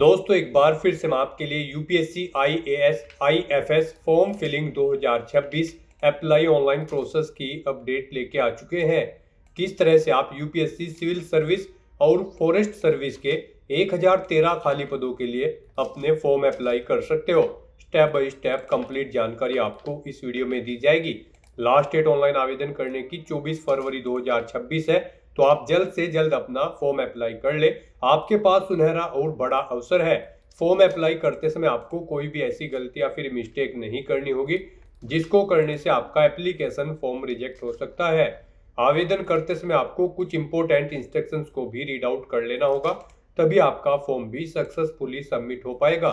दोस्तों एक बार फिर से मैं आपके लिए UPSC IAS IFS form filling 2026 apply online process की अपडेट लेके आ चुके हैं। किस तरह से आप यूपीएससी सिविल सर्विस और फॉरेस्ट सर्विस के 1013 खाली पदों के लिए अपने फॉर्म अप्लाई कर सकते हो। स्टेप बाय स्टेप कंप्लीट जानकारी आपको इस वीडियो में दी जाएगी। लास्ट डेट ऑनलाइन आवेदन करने की 24 फरवरी 2026 है, तो आप जल्द से जल्द अपना फॉर्म अप्लाई कर ले। आपके पास सुनहरा और बड़ा अवसर है। फॉर्म अप्लाई करते समय आपको कोई भी ऐसी गलती या फिर मिस्टेक नहीं करनी होगी जिसको करने से आपका एप्लीकेशन फॉर्म रिजेक्ट हो सकता है। आवेदन करते समय आपको कुछ इंपॉर्टेंट इंस्ट्रक्शंस को भी रीड आउट कर लेना होगा, तभी आपका फॉर्म भी सक्सेसफुली सबमिट हो पाएगा।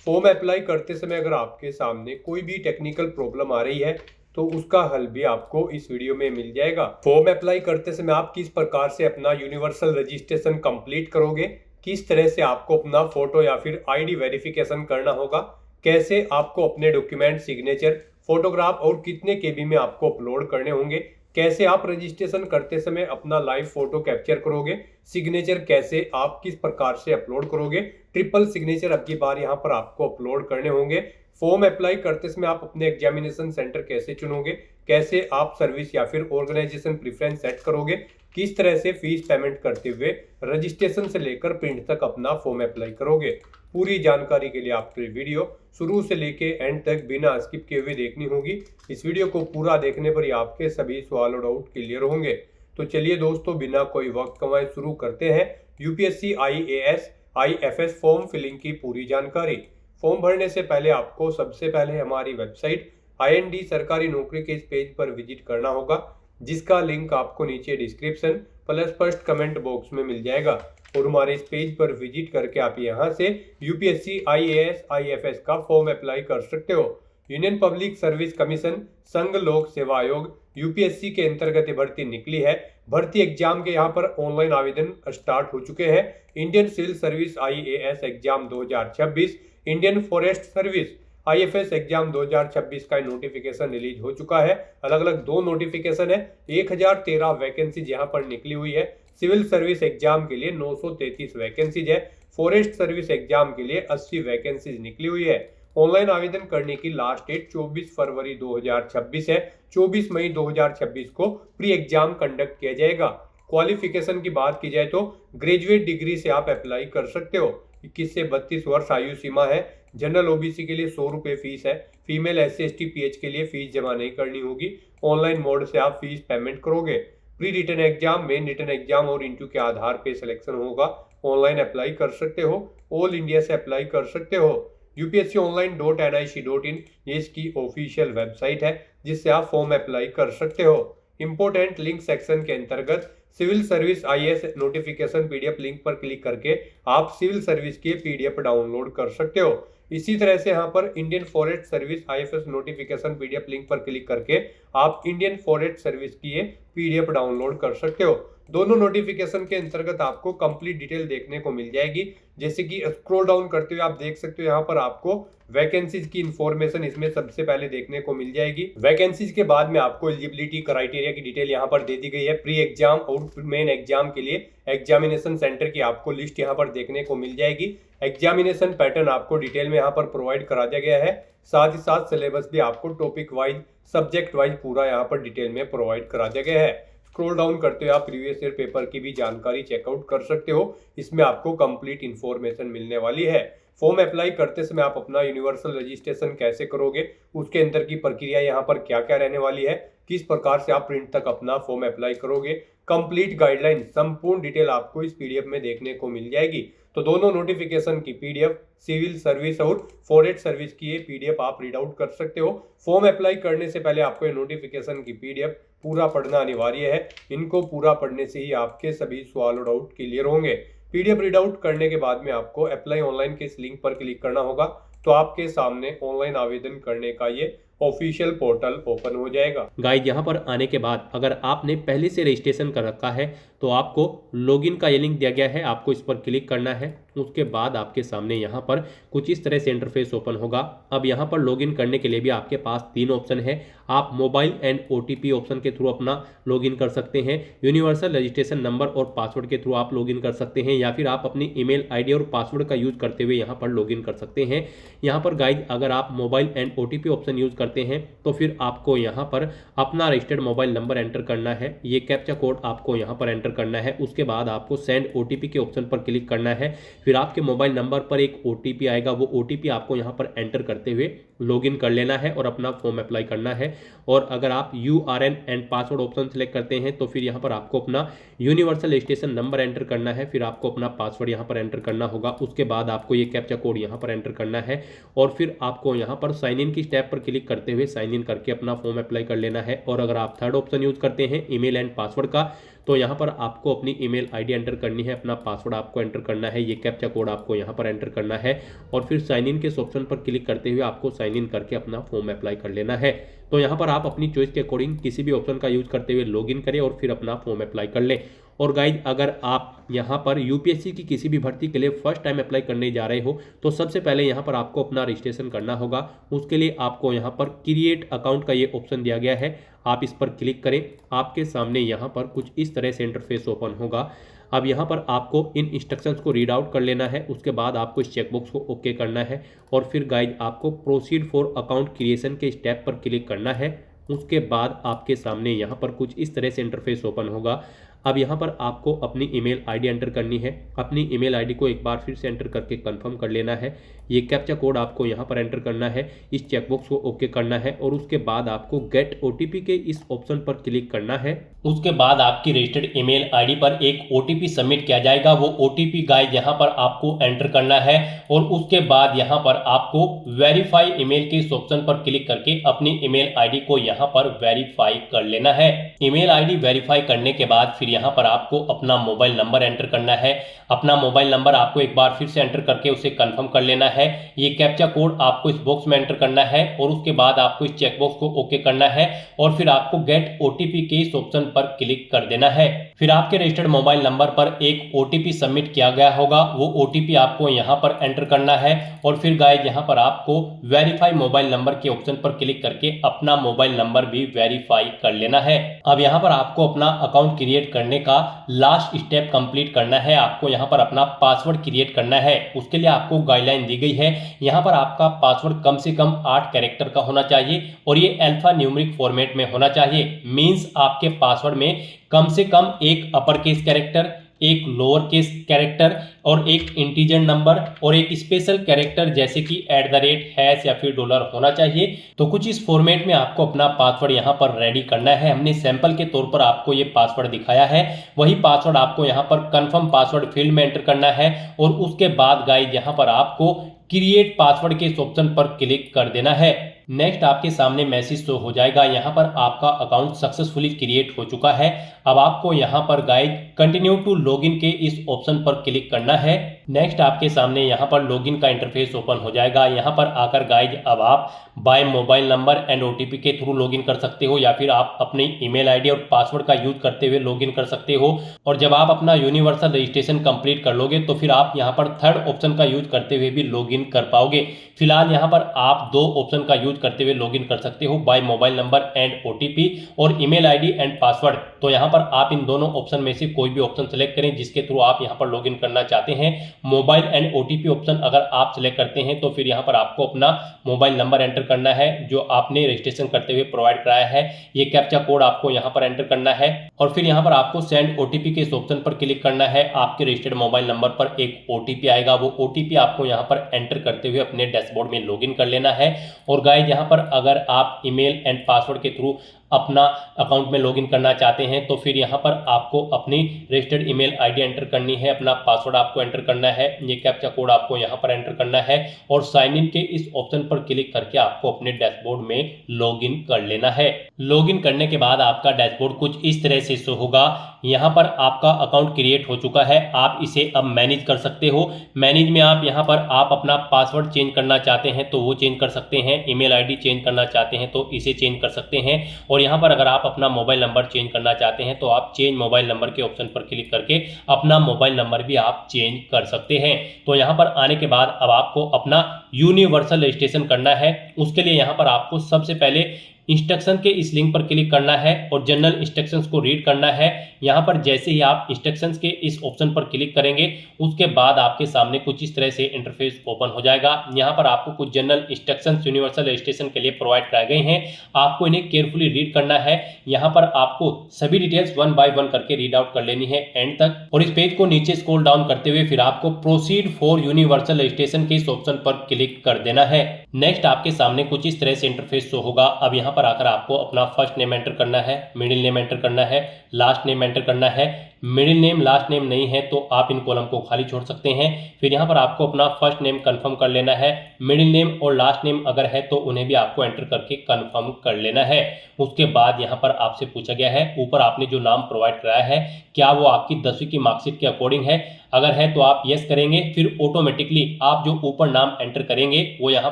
फॉर्म अप्लाई करते समय अगर आपके सामने कोई भी टेक्निकल प्रॉब्लम आ रही है तो उसका हल भी आपको इस वीडियो में मिल जाएगा। फॉर्म अप्लाई करते समय आप किस प्रकार से अपना यूनिवर्सल रजिस्ट्रेशन कंप्लीट करोगे, किस तरह से आपको अपना फोटो या फिर आईडी वेरिफिकेशन करना होगा, कैसे आपको अपने डॉक्यूमेंट सिग्नेचर फोटोग्राफ और कितने केबी में आपको अपलोड करने होंगे, कैसे आप रजिस्ट्रेशन करते समय अपना लाइव फोटो कैप्चर करोगे, सिग्नेचर कैसे आप किस प्रकार से अपलोड करोगे, ट्रिपल सिग्नेचर अब की बार यहाँ पर आपको अपलोड करने होंगे। फॉर्म अप्लाई करते समय आप अपने एग्जामिनेशन सेंटर कैसे चुनोगे, कैसे आप सर्विस या फिर ऑर्गेनाइजेशन प्रेफरेंस सेट करोगे, किस तरह से फीस पेमेंट करते हुए रजिस्ट्रेशन से लेकर प्रिंट तक अपना फॉर्म अप्लाई करोगे। पूरी जानकारी के लिए आपको वीडियो शुरू से लेके एंड तक बिना स्किप किए हुए देखनी होगी। इस वीडियो को पूरा देखने पर ही आपके सभी सवाल और डाउट क्लियर होंगे। तो चलिए दोस्तों, बिना कोई वक्त गंवाए शुरू करते हैं UPSC IAS IFS form filling की पूरी जानकारी। फॉर्म भरने से पहले आपको सबसे पहले हमारी वेबसाइट IND सरकारी नौकरी के इस पेज पर विजिट करना होगा, जिसका लिंक आपको नीचे description plus first comment box में मिल जाएगा। और हमारे इस पेज पर विजिट करके आप यहां से यूपीएससी आईएएस आईएफएस का फॉर्म अप्लाई कर सकते हो। यूनियन पब्लिक सर्विस कमीशन संघ लोक सेवा आयोग यूपीएससी के अंतर्गत ये भर्ती निकली है। भर्ती एग्जाम के यहाँ पर ऑनलाइन आवेदन स्टार्ट हो चुके हैं। Indian civil service IAS exam 2026, Indian forest service IFS exam 2026 का नोटिफिकेशन रिलीज हो चुका है। अलग अलग दो नोटिफिकेशन है। 1013 वैकेंसीज यहाँ पर निकली हुई है। सिविल सर्विस एग्जाम के लिए 933 वैकेंसीज है। फॉरेस्ट सर्विस एग्जाम के लिए 80 वैकेंसीज निकली हुई है। ऑनलाइन आवेदन करने की लास्ट डेट 24 फरवरी 2026 है। 24 मई 2026 को प्री एग्जाम कंडक्ट किया जाएगा। क्वालिफिकेशन की बात की जाए तो ग्रेजुएट डिग्री से आप अप्लाई कर सकते हो। 21 से 32 वर्ष आयु सीमा है। जनरल ओबीसी के लिए 100 रुपये फीस है। फीमेल SC ST PH के लिए फीस जमा नहीं करनी होगी। ऑनलाइन मोड से आप फीस पेमेंट करोगे। Pre written exam, main written exam और इंटरव्यू के आधार पे सिलेक्शन होगा। ऑनलाइन अप्लाई कर सकते हो। ऑल इंडिया से अप्लाई कर सकते हो। upsconline.nic.in ये इसकी ऑफिशियल वेबसाइट है, जिससे आप फॉर्म अप्लाई कर सकते हो। इंपोर्टेंट लिंक सेक्शन के अंतर्गत civil service IAS notification PDF link पर क्लिक करके आप सिविल सर्विस की PDF डाउनलोड कर सकते हो। इसी तरह से यहाँ पर Indian forest service IFS notification PDF link पर क्लिक करके आप इंडियन फॉरेस्ट सर्विस की PDF डाउनलोड कर सकते हो। दोनों नोटिफिकेशन के अंतर्गत आपको कंप्लीट डिटेल देखने को मिल जाएगी। जैसे कि स्क्रॉल डाउन करते हुए आप देख सकते हो, यहाँ पर आपको वैकेंसीज की इंफॉर्मेशन इसमें सबसे पहले देखने को मिल जाएगी। वैकेंसीज के बाद में आपको एलिजिबिलिटी क्राइटेरिया की डिटेल यहाँ पर दे दी गई है। प्री एग्जाम और मेन एग्जाम के लिए एग्जामिनेशन सेंटर की आपको लिस्ट यहाँ पर देखने को मिल जाएगी। एग्जामिनेशन पैटर्न आपको डिटेल में यहाँ पर प्रोवाइड करा दिया गया है। साथ ही साथ सिलेबस भी आपको टॉपिक वाइज सब्जेक्ट वाइज पूरा यहाँ पर डिटेल में प्रोवाइड करा दिया गया है। स्क्रॉल डाउन करते हुए आप प्रीवियस ईयर पेपर की भी जानकारी चेकआउट कर सकते हो। इसमें आपको कंप्लीट इन्फॉर्मेशन मिलने वाली है। फॉर्म अप्लाई करते समय आप अपना यूनिवर्सल रजिस्ट्रेशन कैसे करोगे, उसके अंदर की प्रक्रिया यहाँ पर क्या क्या रहने वाली है, किस प्रकार से आप प्रिंट तक अपना फॉर्म अप्लाई करोगे, कंप्लीट गाइडलाइन संपूर्ण डिटेल आपको इस PDF में देखने को मिल जाएगी। तो दोनों नोटिफिकेशन की PDF, सिविल सर्विस और फॉरेस्ट सर्विस की ये PDF आप रीड आउट कर सकते हो। फॉर्म अप्लाई करने से पहले आपको ये नोटिफिकेशन की PDF पूरा पढ़ना अनिवार्य है। इनको पूरा पढ़ने से ही आपके सभी सवाल और डाउट क्लियर होंगे। PDF रीड आउट करने के बाद में आपको अप्लाई ऑनलाइन के इस लिंक पर क्लिक करना होगा, तो आपके सामने ऑनलाइन आवेदन करने का ये ऑफिशियल पोर्टल ओपन हो जाएगा। गाइज यहाँ पर आने के बाद अगर आपने पहले से रजिस्ट्रेशन कर रखा है तो आपको लॉगिन का ये लिंक दिया गया है, आपको इस पर क्लिक करना है। उसके बाद आपके सामने यहाँ पर कुछ इस तरह से इंटरफेस ओपन होगा। अब यहाँ पर लॉगिन करने के लिए भी आपके पास 3 ऑप्शन है। आप मोबाइल एंड OTP ऑप्शन के थ्रू अपना लॉगिन कर सकते हैं, यूनिवर्सल रजिस्ट्रेशन नंबर और पासवर्ड के थ्रू आप लॉगिन कर सकते हैं, या फिर आप अपनी ईमेल आईडी और पासवर्ड का यूज करते हुए यहाँ पर लॉगिन कर सकते हैं। यहाँ पर गाइज अगर आप mobile and OTP option use करते हैं तो फिर आपको यहाँ पर अपना रजिस्टर्ड मोबाइल नंबर एंटर करना है, ये कैप्चा कोड आपको यहाँ पर एंटर करना है। उसके बाद आपको सेंड OTP के ऑप्शन पर क्लिक करना है, फिर आपके मोबाइल नंबर पर एक OTP आएगा, वो OTP आपको यहाँ पर एंटर करते हुए लॉगिन कर लेना है और अपना फॉर्म अप्लाई करना है। और अगर आप URN and password option select करते हैं तो फिर यहाँ पर आपको अपना यूनिवर्सल रजिस्ट्रेशन नंबर एंटर करना है, फिर आपको अपना पासवर्ड यहाँ पर एंटर करना होगा। उसके बाद आपको ये कैप्चा कोड यहाँ पर एंटर करना है और फिर आपको यहाँ पर साइन इन की स्टेप पर क्लिक करते हुए साइन इन करके अपना फॉर्म अप्लाई कर लेना है। और अगर आप थर्ड ऑप्शन यूज करते हैं ईमेल एंड पासवर्ड का, तो यहाँ पर आपको अपनी ईमेल आईडी एंटर करनी है, अपना पासवर्ड आपको एंटर करना है, ये कैप्चा कोड आपको यहाँ पर एंटर करना है और फिर साइन इन के इस ऑप्शन पर क्लिक करते हुए आपको साइन इन करके अपना फॉर्म अप्लाई कर लेना है। तो यहाँ पर आप अपनी चॉइस के अकॉर्डिंग किसी भी ऑप्शन का यूज करते हुए लॉगिन करें और फिर अपना फॉर्म अप्लाई कर लें। और गाइज अगर आप यहाँ पर यूपीएससी की किसी भी भर्ती के लिए फर्स्ट टाइम अप्लाई करने जा रहे हो तो सबसे पहले यहाँ पर आपको अपना रजिस्ट्रेशन करना होगा। उसके लिए आपको यहाँ पर क्रिएट अकाउंट का ये ऑप्शन दिया गया है, आप इस पर क्लिक करें। आपके सामने यहाँ पर कुछ इस तरह से इंटरफेस ओपन होगा। अब यहाँ पर आपको इन इंस्ट्रक्शंस को रीड आउट कर लेना है, उसके बाद आपको इस चेकबॉक्स को ओके करना है और फिर गाइज आपको प्रोसीड फॉर अकाउंट क्रिएशन के स्टेप पर क्लिक करना है। उसके बाद आपके सामने यहाँ पर कुछ इस तरह से इंटरफेस ओपन होगा। अब यहाँ पर आपको अपनी ईमेल आईडी एंटर करनी है, अपनी ईमेल आईडी को एक बार फिर से एंटर करके कंफर्म कर लेना है, ये कैप्चा कोड आपको यहाँ पर एंटर करना है, इस चेकबॉक्स को ओके करना है और उसके बाद आपको गेट OTP के इस ऑप्शन पर क्लिक करना है। उसके बाद आपकी रजिस्टर्ड ईमेल आईडी पर एक OTP सबमिट किया जाएगा, वो OTP गाइड यहाँ पर आपको एंटर करना है और उसके बाद यहाँ पर आपको वेरीफाई ईमेल के इस ऑप्शन पर क्लिक करके अपनी ईमेल आईडी को यहाँ पर वेरीफाई कर लेना है। ईमेल आईडी वेरीफाई करने के बाद फिर यहाँ पर आपको अपना मोबाइल नंबर एंटर करना है, अपना मोबाइल नंबर आपको एक बार फिर से एंटर करके उसे कंफर्म कर लेना है, ये कैप्चा कोड आपको इस बॉक्स में एंटर करना है और उसके बाद आपको इस चेकबॉक्स को ओके करना है और फिर आपको गेट OTP के इस ऑप्शन पर क्लिक कर देना है। फिर आपके रजिस्टर्ड मोबाइल नंबर पर एक OTP सबमिट किया गया होगा, वो OTP आपको यहाँ पर एंटर करना है और फिर गाइस यहाँ पर आपको वेरीफाई मोबाइल नंबर के ऑप्शन पर क्लिक करके अपना मोबाइल नंबर भी वेरीफाई कर लेना है। अब यहाँ पर आपको अपना अकाउंट क्रिएट करने का लास्ट स्टेप कंप्लीट करना है, आपको यहाँ पर अपना पासवर्ड क्रिएट करना है। उसके लिए आपको गाइडलाइन दी गई है, यहाँ पर आपका पासवर्ड कम से कम 8 कैरेक्टर का होना चाहिए और ये अल्फा न्यूमेरिक फॉर्मेट में होना चाहिए। मींस आपके पासवर्ड में कम से कम एक अपर केस कैरेक्टर, एक लोअर केस कैरेक्टर और एक इंटीजर नंबर और एक स्पेशल कैरेक्टर जैसे कि @ या फिर $, होना चाहिए। तो कुछ इस फॉर्मेट में आपको अपना पासवर्ड यहाँ पर रेडी करना है। हमने सैंपल के तौर पर आपको ये पासवर्ड दिखाया है, वही पासवर्ड आपको यहाँ पर कंफर्म पासवर्ड फील्ड में एंटर करना है और उसके बाद गाइस यहाँ पर आपको क्रिएट पासवर्ड के इस ऑप्शन पर क्लिक कर देना है। नेक्स्ट आपके सामने मैसेज शो हो जाएगा, यहाँ पर आपका अकाउंट सक्सेसफुली क्रिएट हो चुका है। अब आपको यहाँ पर गाइड कंटिन्यू टू लॉगिन के इस ऑप्शन पर क्लिक करना है। नेक्स्ट आपके सामने यहाँ पर लॉगिन का इंटरफेस ओपन हो जाएगा। यहाँ पर आकर गाइड अब आप by mobile number and OTP के थ्रू लॉगिन कर सकते हो या फिर आप अपनी ईमेल आईडी और पासवर्ड का यूज करते हुए लॉगिन कर सकते हो। और जब आप अपना यूनिवर्सल रजिस्ट्रेशन कंप्लीट कर लोगे तो फिर आप यहाँ पर थर्ड ऑप्शन का यूज करते हुए भी लॉगिन कर पाओगे। फिलहाल यहाँ पर आप 2 ऑप्शन का यूज करते हुए लॉगिन कर सकते हो, by mobile number and OTP और ईमेल आईडी एंड पासवर्ड। तो यहाँ पर आप इन दोनों ऑप्शन में से कोई भी ऑप्शन सेलेक्ट करें जिसके थ्रू आप यहाँ पर लॉगिन करना चाहते हैं। मोबाइल एंड OTP ऑप्शन अगर आप सेलेक्ट करते हैं तो फिर यहाँ पर आपको अपना मोबाइल नंबर एंटर करना है जो आपने रजिस्ट्रेशन करते हुए प्रोवाइड कराया है, ये कैप्चा कोड आपको यहाँ पर एंटर करना है और फिर यहाँ पर आपको सेंड OTP के इस ऑप्शन पर क्लिक करना है। आपके रजिस्टर्ड मोबाइल नंबर पर एक OTP आएगा, वो OTP आपको यहाँ पर एंटर करते हुए अपने डैशबोर्ड में लॉगिन कर लेना है। और गाइस यहाँ पर अगर आप ईमेल एंड पासवर्ड के थ्रू अपना अकाउंट में लॉगिन करना चाहते हैं तो फिर यहाँ पर आपको अपनी रजिस्टर्ड ईमेल आईडी एंटर करनी है, अपना पासवर्ड आपको एंटर करना है, ये कैप्चा कोड आपको यहाँ पर एंटर करना है और साइन इन के इस ऑप्शन पर क्लिक करके आपको अपने डैशबोर्ड में लॉगिन कर लेना है। लॉगिन करने के बाद आपका डैशबोर्ड कुछ इस तरह से शो होगा। यहाँ पर आपका अकाउंट क्रिएट हो चुका है। आप इसे अब मैनेज कर सकते हो। मैनेज में आप यहाँ पर आप अपना पासवर्ड चेंज करना चाहते हैं तो वो चेंज कर सकते हैं, ईमेल आईडी चेंज करना चाहते हैं तो इसे चेंज कर सकते हैं, और यहाँ पर अगर आप अपना मोबाइल नंबर चेंज करना चाहते हैं तो आप चेंज मोबाइल नंबर के ऑप्शन पर क्लिक करके अपना मोबाइल नंबर भी आप चेंज कर सकते हैं। तो यहाँ पर आने के बाद अब आपको अपना यूनिवर्सल रजिस्ट्रेशन करना है। उसके लिए यहाँ पर आपको सबसे पहले इंस्ट्रक्शन के इस लिंक पर क्लिक करना है और जनरल इंस्ट्रक्शंस को रीड करना है। यहाँ पर जैसे ही आप इंस्ट्रक्शंस के इस ऑप्शन पर क्लिक करेंगे उसके बाद आपके सामने कुछ इस तरह से इंटरफेस ओपन हो जाएगा। यहाँ पर आपको कुछ जनरल इंस्ट्रक्शंस यूनिवर्सल रजिस्ट्रेशन के लिए प्रोवाइड कराए गए हैं, आपको इन्हें केयरफुली रीड करना है। यहाँ पर आपको सभी डिटेल्स वन बाय वन करके रीड आउट कर लेनी है एंड तक, और इस पेज को नीचे स्क्रॉल डाउन करते हुए फिर आपको प्रोसीड फॉर यूनिवर्सल रजिस्ट्रेशन के इस ऑप्शन पर क्लिक कर देना है। नेक्स्ट आपके सामने कुछ इस तरह से इंटरफेस शो होगा। अब यहाँ पर आकर आपको अपना फर्स्ट नेम एंटर करना है, मिडिल नेम एंटर करना है, लास्ट नेम एंटर करना है। मिडिल नेम लास्ट नेम नहीं है तो आप इन कॉलम को खाली छोड़ सकते हैं। फिर यहाँ पर आपको अपना फर्स्ट नेम कंफर्म कर लेना है। मिडिल नेम और लास्ट नेम अगर है तो उन्हें भी आपको एंटर करके कंफर्म कर लेना है। उसके बाद यहाँ पर आपसे पूछा गया है ऊपर आपने जो नाम प्रोवाइड कराया है क्या वो आपकी 10वीं की मार्कशीट के अकॉर्डिंग है, अगर है तो आप यस करेंगे, फिर ऑटोमेटिकली आप जो ऊपर नाम एंटर करेंगे वो यहाँ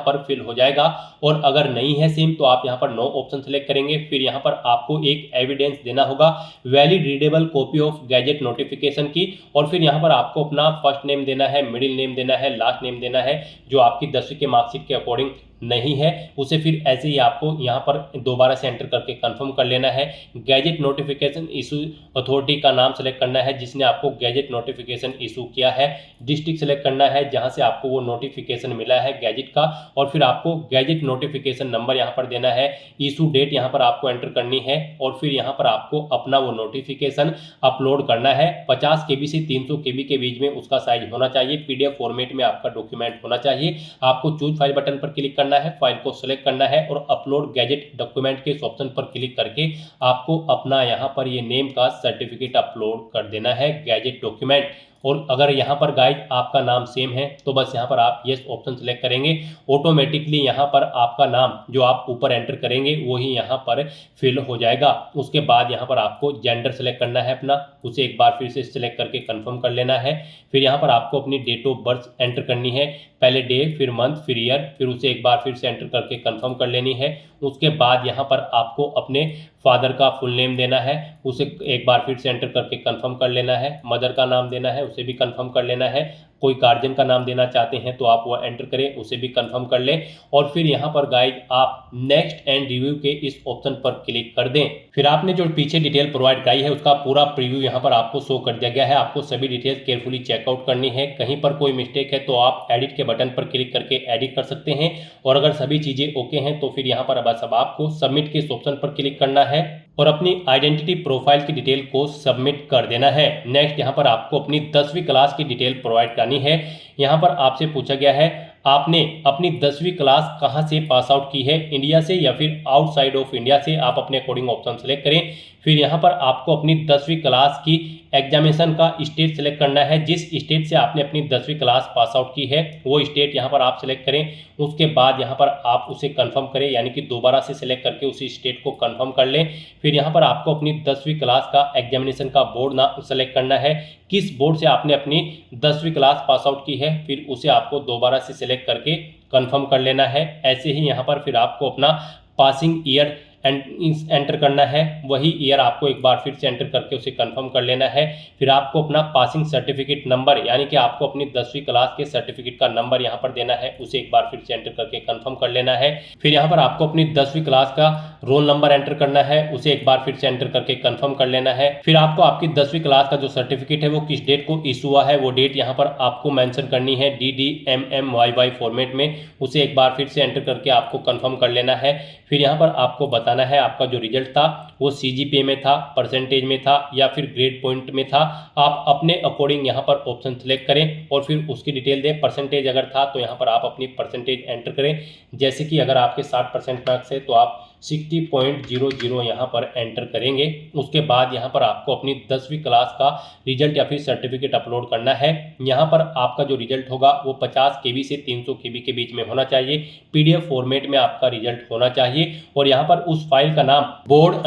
पर फिल हो जाएगा, और अगर नहीं है सेम तो आप यहाँ पर नो ऑप्शन सेलेक्ट करेंगे। फिर यहाँ पर आपको एक एविडेंस देना होगा, valid readable copy of gadget notification की, और फिर यहाँ पर आपको अपना फर्स्ट नेम देना है, मिडिल नेम देना है, लास्ट नेम देना है। जो आपकी 10वीं के मार्कशीट के अकॉर्डिंग नहीं है उसे फिर ऐसे ही आपको यहाँ पर दोबारा से एंटर करके कंफर्म कर लेना है। गैजेट नोटिफिकेशन इशू अथॉरिटी का नाम सेलेक्ट करना है जिसने आपको गैजेट नोटिफिकेशन इशू किया है। डिस्ट्रिक्ट सेलेक्ट करना है जहाँ से आपको वो नोटिफिकेशन मिला है गैजेट का, और फिर आपको गैजेट नोटिफिकेशन नंबर यहाँ पर देना है। इशू डेट यहाँ पर आपको एंटर करनी है, और फिर यहाँ पर आपको अपना वो नोटिफिकेशन अपलोड करना है। 50 KB से 300 KB के बीच में उसका साइज होना चाहिए। PDF फॉर्मेट में आपका डॉक्यूमेंट होना चाहिए। आपको चूज फाइल बटन पर क्लिक करना है, फाइल को सिलेक्ट करना है और अपलोड गैजेट डॉक्यूमेंट के इस ऑप्शन पर क्लिक करके आपको अपना यहाँ पर ये नेम का सर्टिफिकेट अपलोड कर देना है गैजेट डॉक्यूमेंट। और अगर यहाँ पर गाइज आपका नाम सेम है तो बस यहाँ पर आप यस ऑप्शन सेलेक्ट करेंगे, ऑटोमेटिकली यहाँ पर आपका नाम जो आप ऊपर एंटर करेंगे वही यहाँ पर फिल हो जाएगा। उसके बाद यहाँ पर आपको जेंडर सेलेक्ट करना है अपना, उसे एक बार फिर से सिलेक्ट करके कंफर्म कर लेना है। फिर यहाँ पर आपको अपनी डेट ऑफ बर्थ एंटर करनी है, पहले डे फिर मंथ फिर ईयर, फिर उसे एक बार फिर से एंटर करके कंफर्म कर लेनी है। उसके बाद यहाँ पर आपको अपने फादर का फुल नेम देना है, उसे एक बार फिर से एंटर करके कंफर्म कर लेना है। मदर का नाम देना है, उसे भी कंफर्म कर लेना है। कोई गार्जियन का नाम देना चाहते हैं तो आप वो एंटर करें, उसे भी कंफर्म कर लें। और फिर यहाँ पर गाइज आप नेक्स्ट एंड रिव्यू के इस ऑप्शन पर क्लिक कर दें। फिर आपने जो पीछे डिटेल प्रोवाइड कराई है उसका पूरा प्रीव्यू यहाँ पर आपको शो कर दिया गया है। आपको सभी डिटेल्स केयरफुली चेकआउट करनी है। कहीं पर कोई मिस्टेक है तो आप एडिट के बटन पर क्लिक करके एडिट कर सकते हैं, और अगर सभी चीजें ओके हैं तो फिर यहाँ पर बस अब आपको सबमिट के इस ऑप्शन पर क्लिक करना है और अपनी आइडेंटिटी प्रोफाइल की डिटेल को सबमिट कर देना है। नेक्स्ट यहाँ पर आपको अपनी 10वीं क्लास की डिटेल प्रोवाइड करनी है। यहाँ पर आपसे पूछा गया है आपने अपनी 10वीं क्लास कहाँ से पास आउट की है, इंडिया से या फिर आउटसाइड ऑफ इंडिया से। आप अपने अकॉर्डिंग ऑप्शन सेलेक्ट करें। फिर यहाँ पर आपको अपनी 10वीं क्लास की एग्जामिनेशन का स्टेट सेलेक्ट करना है, जिस स्टेट से आपने अपनी 10वीं क्लास पास आउट की है वो स्टेट यहाँ पर आप सेलेक्ट करें। उसके बाद यहाँ पर आप उसे कंफर्म करें, यानी कि दोबारा से सिलेक्ट करके उसी स्टेट को कंफर्म कर लें। फिर यहाँ पर आपको अपनी 10वीं क्लास का एग्जामिनेशन का बोर्ड ना सेलेक्ट करना है, किस बोर्ड से आपने अपनी 10वीं क्लास पास आउट की है, फिर उसे आपको दोबारा से सिलेक्ट करके कंफर्म कर लेना है। ऐसे ही यहाँ पर फिर आपको अपना पासिंग ईयर एंटर करना है, वही ईयर आपको एक बार फिर से एंटर करके उसे कंफर्म कर लेना है। फिर आपको अपना पासिंग सर्टिफिकेट नंबर, यानी कि आपको अपनी 10वीं क्लास के सर्टिफिकेट का नंबर यहाँ पर देना है, उसे एक बार फिर से एंटर करके कंफर्म कर लेना है। फिर यहाँ पर आपको अपनी 10वीं क्लास का रोल नंबर एंटर करना है, उसे एक बार फिर से एंटर करके कंफर्म कर लेना है। फिर आपको आपकी 10वीं क्लास का जो सर्टिफिकेट है वो किस डेट को इशू हुआ है वो डेट यहाँ पर आपको मेंशन करनी है DDMMYY फॉर्मेट में, उसे एक बार फिर से एंटर करके आपको कंफर्म कर लेना है। फिर यहाँ पर आपको बताना है आपका जो रिजल्ट था वो CGPA में था, परसेंटेज में था या फिर ग्रेड पॉइंट में था। आप अपने अकॉर्डिंग यहाँ पर ऑप्शन सेलेक्ट करें और फिर उसकी डिटेल दें। परसेंटेज अगर था तो यहाँ पर आप अपनी परसेंटेज एंटर करें, जैसे कि अगर आपके 60% मार्क्स है तो आप 60.00 यहाँ पर एंटर करेंगे। उसके बाद यहाँ पर आपको अपनी 10वीं क्लास का रिजल्ट या फिर सर्टिफिकेट अपलोड करना है। यहाँ पर आपका जो रिजल्ट होगा वो 50 KB से 300 KB के बीच में होना चाहिए। PDF फॉर्मेट में आपका रिजल्ट होना चाहिए और यहाँ पर उस फाइल का नाम बोर्ड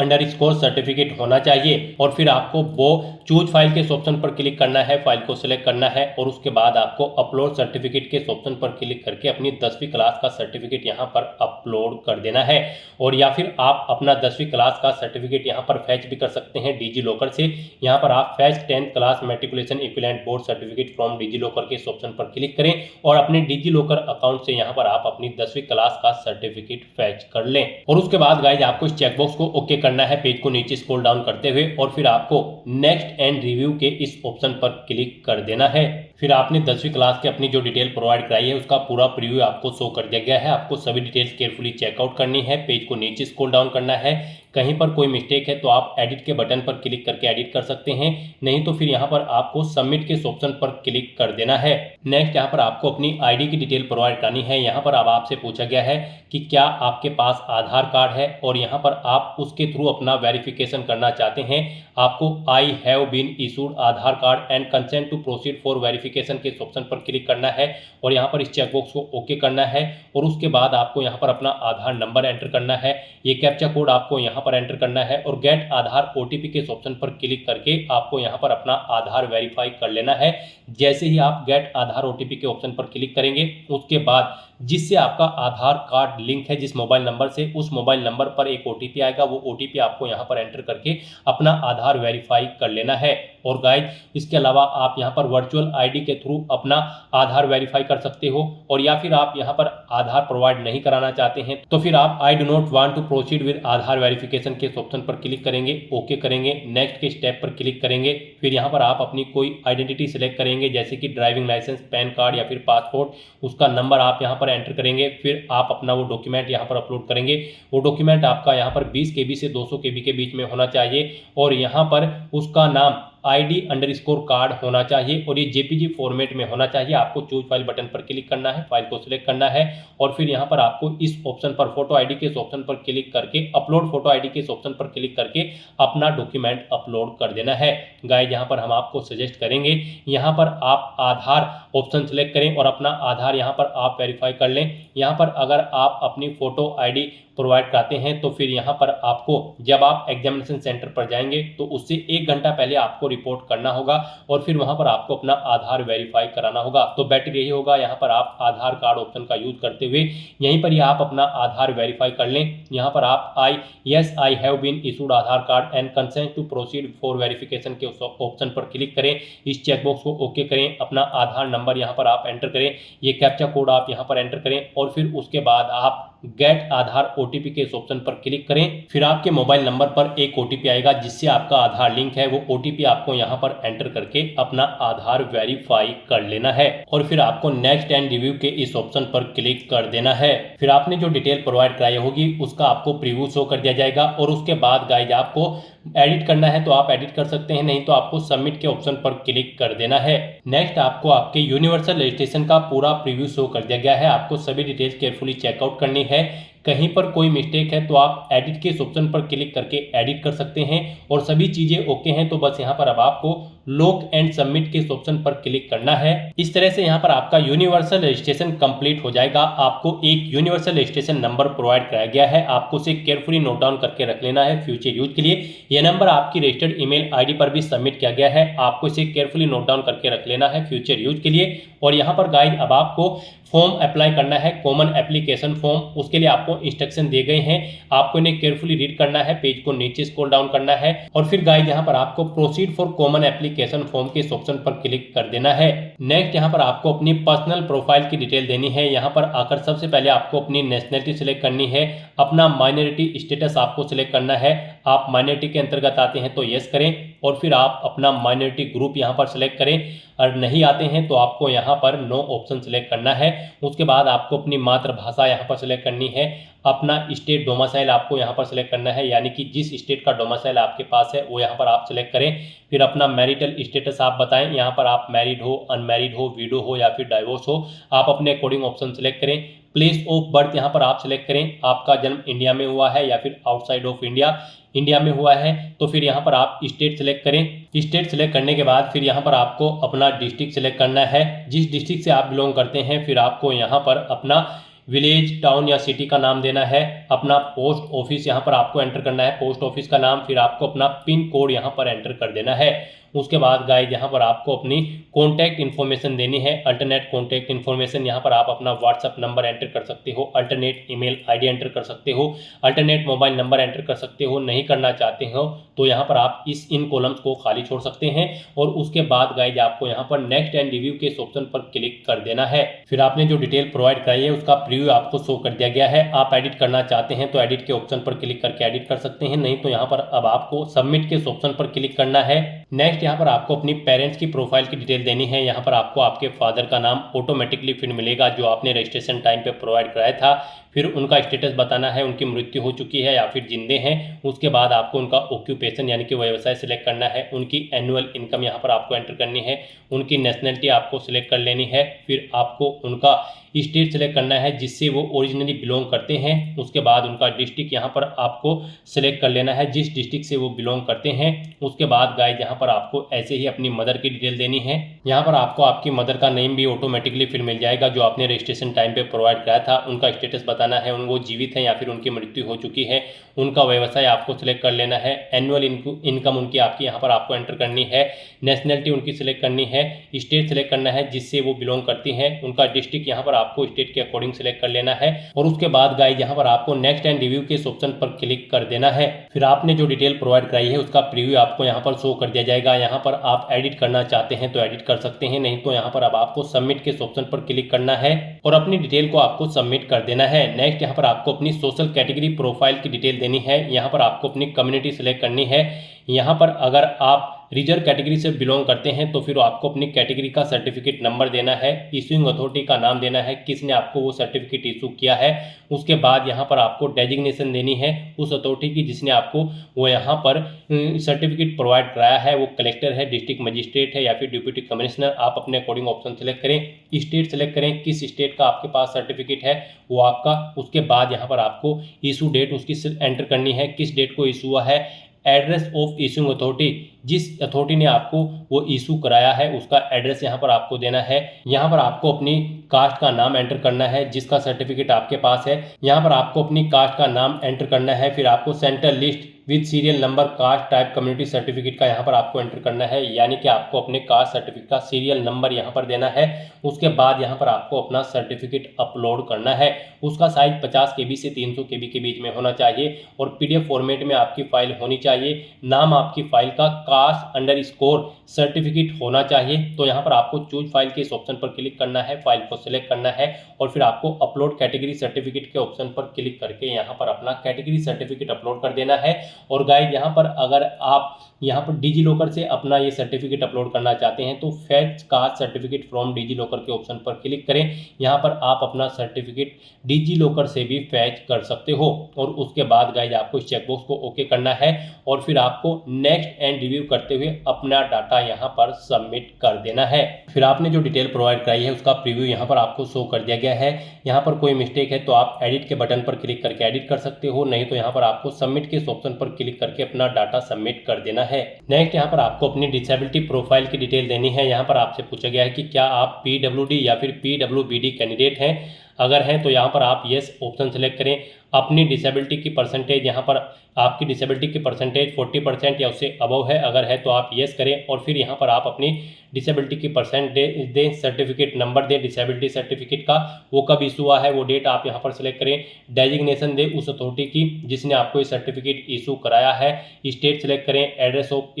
सर्टिफिकेट होना चाहिए। और फिर आपको वो चूज फाइल के ऑप्शन पर क्लिक करना है, फाइल को सिलेक्ट करना है और उसके बाद आपको अपलोड सर्टिफिकेट के ऑप्शन पर क्लिक करके अपनी 10वीं क्लास का सर्टिफिकेट यहाँ पर अपलोड कर देना है। और या फिर आप अपना 10वीं क्लास का सर्टिफिकेट यहाँ पर फैच भी कर सकते हैं डिजी लॉकर से। यहाँ पर आप fetch 10th class matriculation equivalent board certificate from DigiLocker के ऑप्शन पर क्लिक करें और अपने डिजी लॉकर अकाउंट से यहाँ पर आप अपनी 10वीं क्लास का सर्टिफिकेट फैच कर लें। और उसके बाद गाइज आपको इस चेकबॉक्स को ओके करना है पेज को नीचे स्क्रॉल डाउन करते हुए और फिर आपको नेक्स्ट एंड रिव्यू के इस ऑप्शन पर क्लिक कर देना है। फिर आपने 10वीं क्लास की अपनी जो डिटेल प्रोवाइड कराई है उसका पूरा प्रीव्यू आपको शो कर दिया गया है। आपको सभी डिटेल्स केयरफुली चेकआउट करनी है, पेज को नीचे स्क्रॉल डाउन करना है। कहीं पर कोई मिस्टेक है तो आप एडिट के बटन पर क्लिक करके एडिट कर सकते हैं, नहीं तो फिर यहाँ पर आपको सबमिट के ऑप्शन पर क्लिक कर देना है। नेक्स्ट यहाँ पर आपको अपनी आईडी की डिटेल प्रोवाइड करनी है। यहाँ पर अब आपसे पूछा गया है कि क्या आपके पास आधार कार्ड है और यहाँ पर आप उसके थ्रू अपना वेरिफिकेशन करना चाहते हैं। आपको I have been issued Aadhaar card and consent to proceed for verification के ऑप्शन पर क्लिक करना है और यहाँ पर इस चेकबॉक्स को ओके करना है। और उसके बाद आपको यहाँ पर अपना आधार नंबर एंटर करना है, ये कैप्चा कोड आपको यहाँ पर एंटर करना है और गेट आधार OTP के ऑप्शन पर क्लिक करके आपको यहाँ पर अपना आधार वेरीफाई कर लेना है। जैसे ही आप गेट आधार OTP के ऑप्शन पर क्लिक करेंगे उसके बाद जिससे आपका आधार कार्ड लिंक है जिस मोबाइल नंबर से, उस मोबाइल नंबर पर एक OTP आएगा। वो OTP आपको यहाँ पर एंटर करके अपना आधार वेरीफाई कर लेना है। और गाइज इसके अलावा आप यहाँ पर वर्चुअल आईडी के थ्रू अपना आधार वेरीफाई कर सकते हो और या फिर आप यहाँ पर आधार प्रोवाइड नहीं कराना चाहते हैं तो फिर आप I do not want to proceed with Aadhaar verification के ऑप्शन पर क्लिक करेंगे, ओके करेंगे, नेक्स्ट के स्टेप पर क्लिक करेंगे। फिर यहाँ पर आप अपनी कोई आइडेंटिटी सिलेक्ट करेंगे जैसे कि ड्राइविंग लाइसेंस, पैन कार्ड या फिर पासपोर्ट, उसका नंबर आप यहाँ पर एंटर करेंगे। फिर आप अपना वो डॉक्यूमेंट यहाँ पर अपलोड करेंगे। वो डॉक्यूमेंट आपका यहाँ पर 20 KB से 200 KB के बीच में होना चाहिए और यहाँ पर उसका नाम ID_, कार्ड होना चाहिए और ये JPG फॉर्मेट में होना चाहिए। आपको चूज फाइल बटन पर क्लिक करना है, फाइल को सिलेक्ट करना है और फिर यहाँ पर आपको इस ऑप्शन पर फोटो आईडी के ऑप्शन पर क्लिक करके अपलोड फोटो आईडी के ऑप्शन पर क्लिक करके अपना डॉक्यूमेंट अपलोड कर देना है। गाइस यहाँ पर हम आपको सजेस्ट करेंगे यहाँ पर आप आधार ऑप्शन सेलेक्ट करें और अपना आधार यहाँ पर आप वेरीफाई कर लें। यहाँ पर अगर आप अपनी फोटो आईडी प्रोवाइड कराते हैं तो फिर यहाँ पर आपको जब आप एग्जामिनेशन सेंटर पर जाएंगे तो उससे 1 घंटा पहले आपको रिपोर्ट करना होगा और फिर वहाँ पर आपको अपना आधार वेरीफाई कराना होगा। तो बेटर यही होगा यहाँ पर आप आधार कार्ड ऑप्शन का यूज करते हुए यहीं पर ही आप अपना आधार वेरीफाई कर लें। यहाँ पर आप I have been issued Aadhaar card and consent to proceed for verification के ऑप्शन पर क्लिक करें, इस चेकबॉक्स को ओके करें, अपना आधार नंबर यहाँ पर आप एंटर करें, ये कैप्चा कोड आप यहाँ पर एंटर करें और फिर उसके बाद आप गेट आधार OTP के इस ऑप्शन पर क्लिक करें। फिर आपके मोबाइल नंबर पर एक OTP आएगा जिससे आपका आधार लिंक है। वो OTP आपको यहाँ पर एंटर करके अपना आधार वेरीफाई कर लेना है और फिर आपको नेक्स्ट एंड रिव्यू के इस ऑप्शन पर क्लिक कर देना है। फिर आपने जो डिटेल प्रोवाइड कराई होगी उसका आपको प्रीव्यू शो कर दिया जाएगा और उसके बाद गाइज आपको एडिट करना है तो आप एडिट कर सकते हैं, नहीं तो आपको सबमिट के ऑप्शन पर क्लिक कर देना है। नेक्स्ट आपको आपके यूनिवर्सल रजिस्ट्रेशन का पूरा प्रीव्यू शो कर दिया गया है। आपको सभी डिटेल्स केयरफुली चेकआउट करनी है। कहीं पर कोई मिस्टेक है तो आप एडिट के ऑप्शन पर क्लिक करके एडिट कर सकते हैं और सभी चीजें ओके हैं तो बस यहाँ पर अब आपको लॉक एंड सबमिट के ऑप्शन पर क्लिक करना है। इस तरह से यहाँ पर आपका यूनिवर्सल रजिस्ट्रेशन कंप्लीट हो जाएगा। आपको एक यूनिवर्सल रजिस्ट्रेशन नंबर प्रोवाइड कराया गया है, आपको उसे केयरफुली नोट डाउन करके रख लेना है फ्यूचर यूज के लिए। यह नंबर आपकी रजिस्टर्ड ईमेल आईडी पर भी सबमिट किया गया है, आपको इसे केयरफुली नोट डाउन करके रख लेना है फ्यूचर यूज के लिए। और यहाँ पर गाइड अब आपको फॉर्म अप्लाई करना है, कॉमन एप्लीकेशन फॉर्म, उसके लिए आपको इंस्ट्रक्शन दिए गए हैं, आपको इन्हें केयरफुली रीड करना है, पेज को नीचे स्क्रॉल डाउन करना है और फिर गाइड यहाँ पर आपको proceed for common application form के इस ऑप्शन पर क्लिक कर देना है। नेक्स्ट यहाँ पर आपको अपनी पर्सनल प्रोफाइल की डिटेल देनी है। यहाँ पर आकर सबसे पहले आपको अपनी नेशनलिटी सिलेक्ट करनी है, अपना माइनॉरिटी स्टेटस आपको सिलेक्ट करना है। आप माइनॉरिटी के अंतर्गत आते हैं तो यस करें और फिर आप अपना माइनॉरिटी ग्रुप यहाँ पर सिलेक्ट करें, और नहीं आते हैं तो आपको यहाँ पर नो ऑप्शन सिलेक्ट करना है। उसके बाद आपको अपनी मातृभाषा यहाँ पर सिलेक्ट करनी है, अपना स्टेट डोमिसाइल आपको यहाँ पर सिलेक्ट करना है, यानी कि जिस स्टेट का डोमिसाइल आपके पास है वो यहाँ पर आप सिलेक्ट करें। फिर अपना मैरिटल स्टेटस आप बताएं, यहाँ पर आप मैरिड हो, अनमैरिड हो, विडो हो या फिर डाइवोर्स हो, आप अपने अकॉर्डिंग ऑप्शन सिलेक्ट करें। प्लेस ऑफ बर्थ यहाँ पर आप सिलेक्ट करें, आपका जन्म इंडिया में हुआ है या फिर आउटसाइड ऑफ इंडिया में हुआ है। तो फिर यहाँ पर आप स्टेट सेलेक्ट करें। स्टेट सेलेक्ट करने के बाद फिर यहाँ पर आपको अपना डिस्ट्रिक्ट सेलेक्ट करना है। जिस डिस्ट्रिक्ट से आप बिलोंग करते हैं फिर आपको यहाँ पर अपना विलेज, टाउन या सिटी का नाम देना है। अपना पोस्ट ऑफिस यहाँ पर आपको एंटर करना है, पोस्ट ऑफिस का नाम। फिर आपको अपना पिन कोड यहाँ पर एंटर कर देना है। उसके बाद गाइस यहाँ पर आपको अपनी कॉन्टैक्ट इन्फॉर्मेशन देनी है, अल्टरनेट कॉन्टैक्ट इन्फॉर्मेशन। यहाँ पर आप अपना व्हाट्सअप नंबर एंटर कर सकते हो, अल्टरनेट ईमेल आईडी एंटर कर सकते हो, अल्टरनेट मोबाइल नंबर एंटर कर सकते हो। नहीं करना चाहते हो तो यहाँ पर आप इन कॉलम्स को खाली छोड़ सकते हैं। और उसके बाद गाइस आपको यहाँ पर नेक्स्ट एंड रिव्यू के इस ऑप्शन पर क्लिक कर देना है। फिर आपने जो डिटेल प्रोवाइड कराई है उसका प्रीव्यू आपको शो कर दिया गया है। आप एडिट करना चाहते हैं तो एडिट के ऑप्शन पर क्लिक करके एडिट कर सकते हैं, नहीं तो यहाँ पर अब आपको सबमिट के इस ऑप्शन पर क्लिक करना है। नेक्स्ट यहाँ पर आपको अपनी पेरेंट्स की प्रोफाइल की डिटेल देनी है। यहाँ पर आपको आपके फादर का नाम ऑटोमेटिकली फिर मिलेगा जो आपने रजिस्ट्रेशन टाइम पे प्रोवाइड कराया था। फिर उनका स्टेटस बताना है, उनकी मृत्यु हो चुकी है या फिर जिंदे हैं। उसके बाद आपको उनका ऑक्यूपेशन यानी कि व्यवसाय सिलेक्ट करना है। उनकी एनुअल इनकम यहाँ पर आपको एंटर करनी है। उनकी नेशनलिटी आपको सिलेक्ट कर लेनी है। फिर आपको उनका स्टेट सेलेक्ट करना है जिससे वो ओरिजिनली बिलोंग करते हैं। उसके बाद उनका डिस्ट्रिक्ट यहाँ पर आपको सिलेक्ट कर लेना है जिस डिस्ट्रिक्ट से वो बिलोंग करते हैं। उसके बाद गाइस यहाँ पर आपको ऐसे ही अपनी मदर की डिटेल देनी है। यहाँ पर आपको आपकी मदर का नेम भी ऑटोमेटिकली फिर मिल जाएगा जो आपने रजिस्ट्रेशन टाइम पे प्रोवाइड कराया था। उनका स्टेटस बताना है, वो जीवित हैं या फिर उनकी मृत्यु हो चुकी है। उनका व्यवसाय आपको सिलेक्ट कर लेना है। एनुअल इनकम उनकी आपकी यहाँ पर आपको एंटर करनी है। नेशनलिटी उनकी सिलेक्ट करनी है। स्टेट सिलेक्ट करना है जिससे वो बिलोंग करती हैं। उनका डिस्ट्रिक्ट यहाँ पर आपको स्टेट के अकॉर्डिंग सिलेक्ट कर लेना है। और उसके बाद गाइस यहाँ पर आपको नेक्स्ट एंड रिव्यू के इस ऑप्शन पर क्लिक कर देना है। फिर आपने जो डिटेल प्रोवाइड कराई है उसका प्रीव्यू आपको यहाँ पर शो कर दिया जाएगा। यहाँ पर आप एडिट करना चाहते हैं तो एडिट कर सकते हैं, नहीं तो यहाँ पर अब आपको सबमिट के इस ऑप्शन पर क्लिक करना है और अपनी डिटेल को आपको सबमिट कर देना है। नेक्स्ट यहाँ पर आपको अपनी सोशल कैटेगरी प्रोफाइल की डिटेल देनी है। यहाँ पर आपको अपनी कम्युनिटी सिलेक्ट करनी है। यहाँ पर अगर आप रिजर्व कैटेगरी से बिलोंग करते हैं तो फिर आपको अपनी कैटेगरी का सर्टिफिकेट नंबर देना है। इशूइंग अथॉरिटी का नाम देना है, किसने आपको वो सर्टिफिकेट इशू किया है। उसके बाद यहाँ पर आपको डेजिग्नेशन देनी है उस अथॉरिटी की जिसने आपको वो यहाँ पर सर्टिफिकेट प्रोवाइड कराया है। वो कलेक्टर है, डिस्ट्रिक्ट मजिस्ट्रेट है या फिर डिप्यूटी कमिश्नर। आप अपने अकॉर्डिंग ऑप्शन सेलेक्ट करें। स्टेट सेलेक्ट करें, किस स्टेट का आपके पास सर्टिफिकेट है वो आपका। उसके बाद यहाँ पर आपको इशू डेट उसकी एंटर करनी है, किस डेट को इशू हुआ है। एड्रेस ऑफ इशूइंग अथॉरिटी, जिस अथॉरिटी ने आपको वो इशू कराया है उसका एड्रेस यहाँ पर आपको देना है। यहाँ पर आपको अपनी कास्ट का नाम एंटर करना है जिसका सर्टिफिकेट आपके पास है। यहाँ पर आपको अपनी कास्ट का नाम एंटर करना है। फिर आपको central list with serial number, caste type, community certificate का यहाँ पर आपको एंटर करना है, यानी कि आपको अपने कास्ट सर्टिफिकेट का सीरियल नंबर यहाँ पर देना है। उसके बाद यहाँ पर आपको अपना सर्टिफिकेट अपलोड करना है। उसका साइज 50 KB से 300 KB के बीच में होना चाहिए और PDF फॉर्मेट में आपकी फाइल होनी चाहिए। नाम आपकी फाइल का कास्ट_सर्टिफिकेट होना चाहिए। तो यहाँ पर आपको चूज फाइल के इस ऑप्शन पर क्लिक करना है, फाइल को सिलेक्ट करना है और फिर आपको अपलोड कैटेगरी सर्टिफिकेट के ऑप्शन पर क्लिक करके यहाँ पर अपना कैटेगरी सर्टिफिकेट अपलोड कर देना है। और गाइस यहाँ पर अगर आप यहाँ पर डिजी लॉकर से अपना ये सर्टिफिकेट अपलोड करना चाहते हैं तो fetch caste certificate from DigiLocker के ऑप्शन पर क्लिक करें। यहाँ पर आप अपना सर्टिफिकेट डिजी लॉकर से भी फैच कर सकते हो। और उसके बाद गाइस आपको इस चेकबॉक्स को ओके करना है और फिर आपको नेक्स्ट एंड रिव्यू करते हुए अपना डाटा यहाँ पर सबमिट कर देना है। फिर आपने जो डिटेल प्रोवाइड कराई है उसका प्रीव्यू यहाँ पर आपको शो कर दिया गया है। यहाँ पर कोई मिस्टेक है तो आप एडिट के बटन पर क्लिक करके एडिट कर सकते हो, नहीं तो यहाँ पर आपको सबमिट के ऑप्शन पर क्लिक करके अपना डाटा सबमिट कर देना है। नेक्स्ट यहाँ पर आपको अपनी डिसेबिलिटी प्रोफाइल की डिटेल देनी है। यहाँ पर आपसे पूछा गया है कि क्या आप PWD या फिर PWBD कैंडिडेट हैं। अगर हैं तो यहाँ पर आप यस ऑप्शन सेलेक्ट करें। अपनी डिसेबिलिटी की परसेंटेज, यहाँ पर आपकी डिसेबिलिटी की परसेंटेज 40% या उससे अबव है, अगर है तो आप यस करें और फिर यहाँ पर आप अपनी डिसेबिलिटी की परसेंटेज दें, सर्टिफिकेट नंबर दें डिसेबिलिटी सर्टिफिकेट का, वो कब इशू हुआ है वो डेट आप यहाँ पर सिलेक्ट करें। डेजिग्नेशन दें उस अथॉरिटी की जिसने आपको ये सर्टिफिकेट इशू कराया है। स्टेट सेलेक्ट करें। एड्रेस ऑफ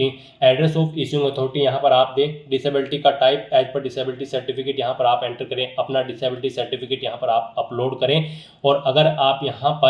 इशूइंग अथॉरिटी यहाँ पर आप दें। डिसेबिलिटी का type as per disability certificate यहाँ पर आप एंटर करें। अपना डिसेबिलिटी सर्टिफिकेट यहाँ पर आप अपलोड करें। और अगर आप यहाँ पर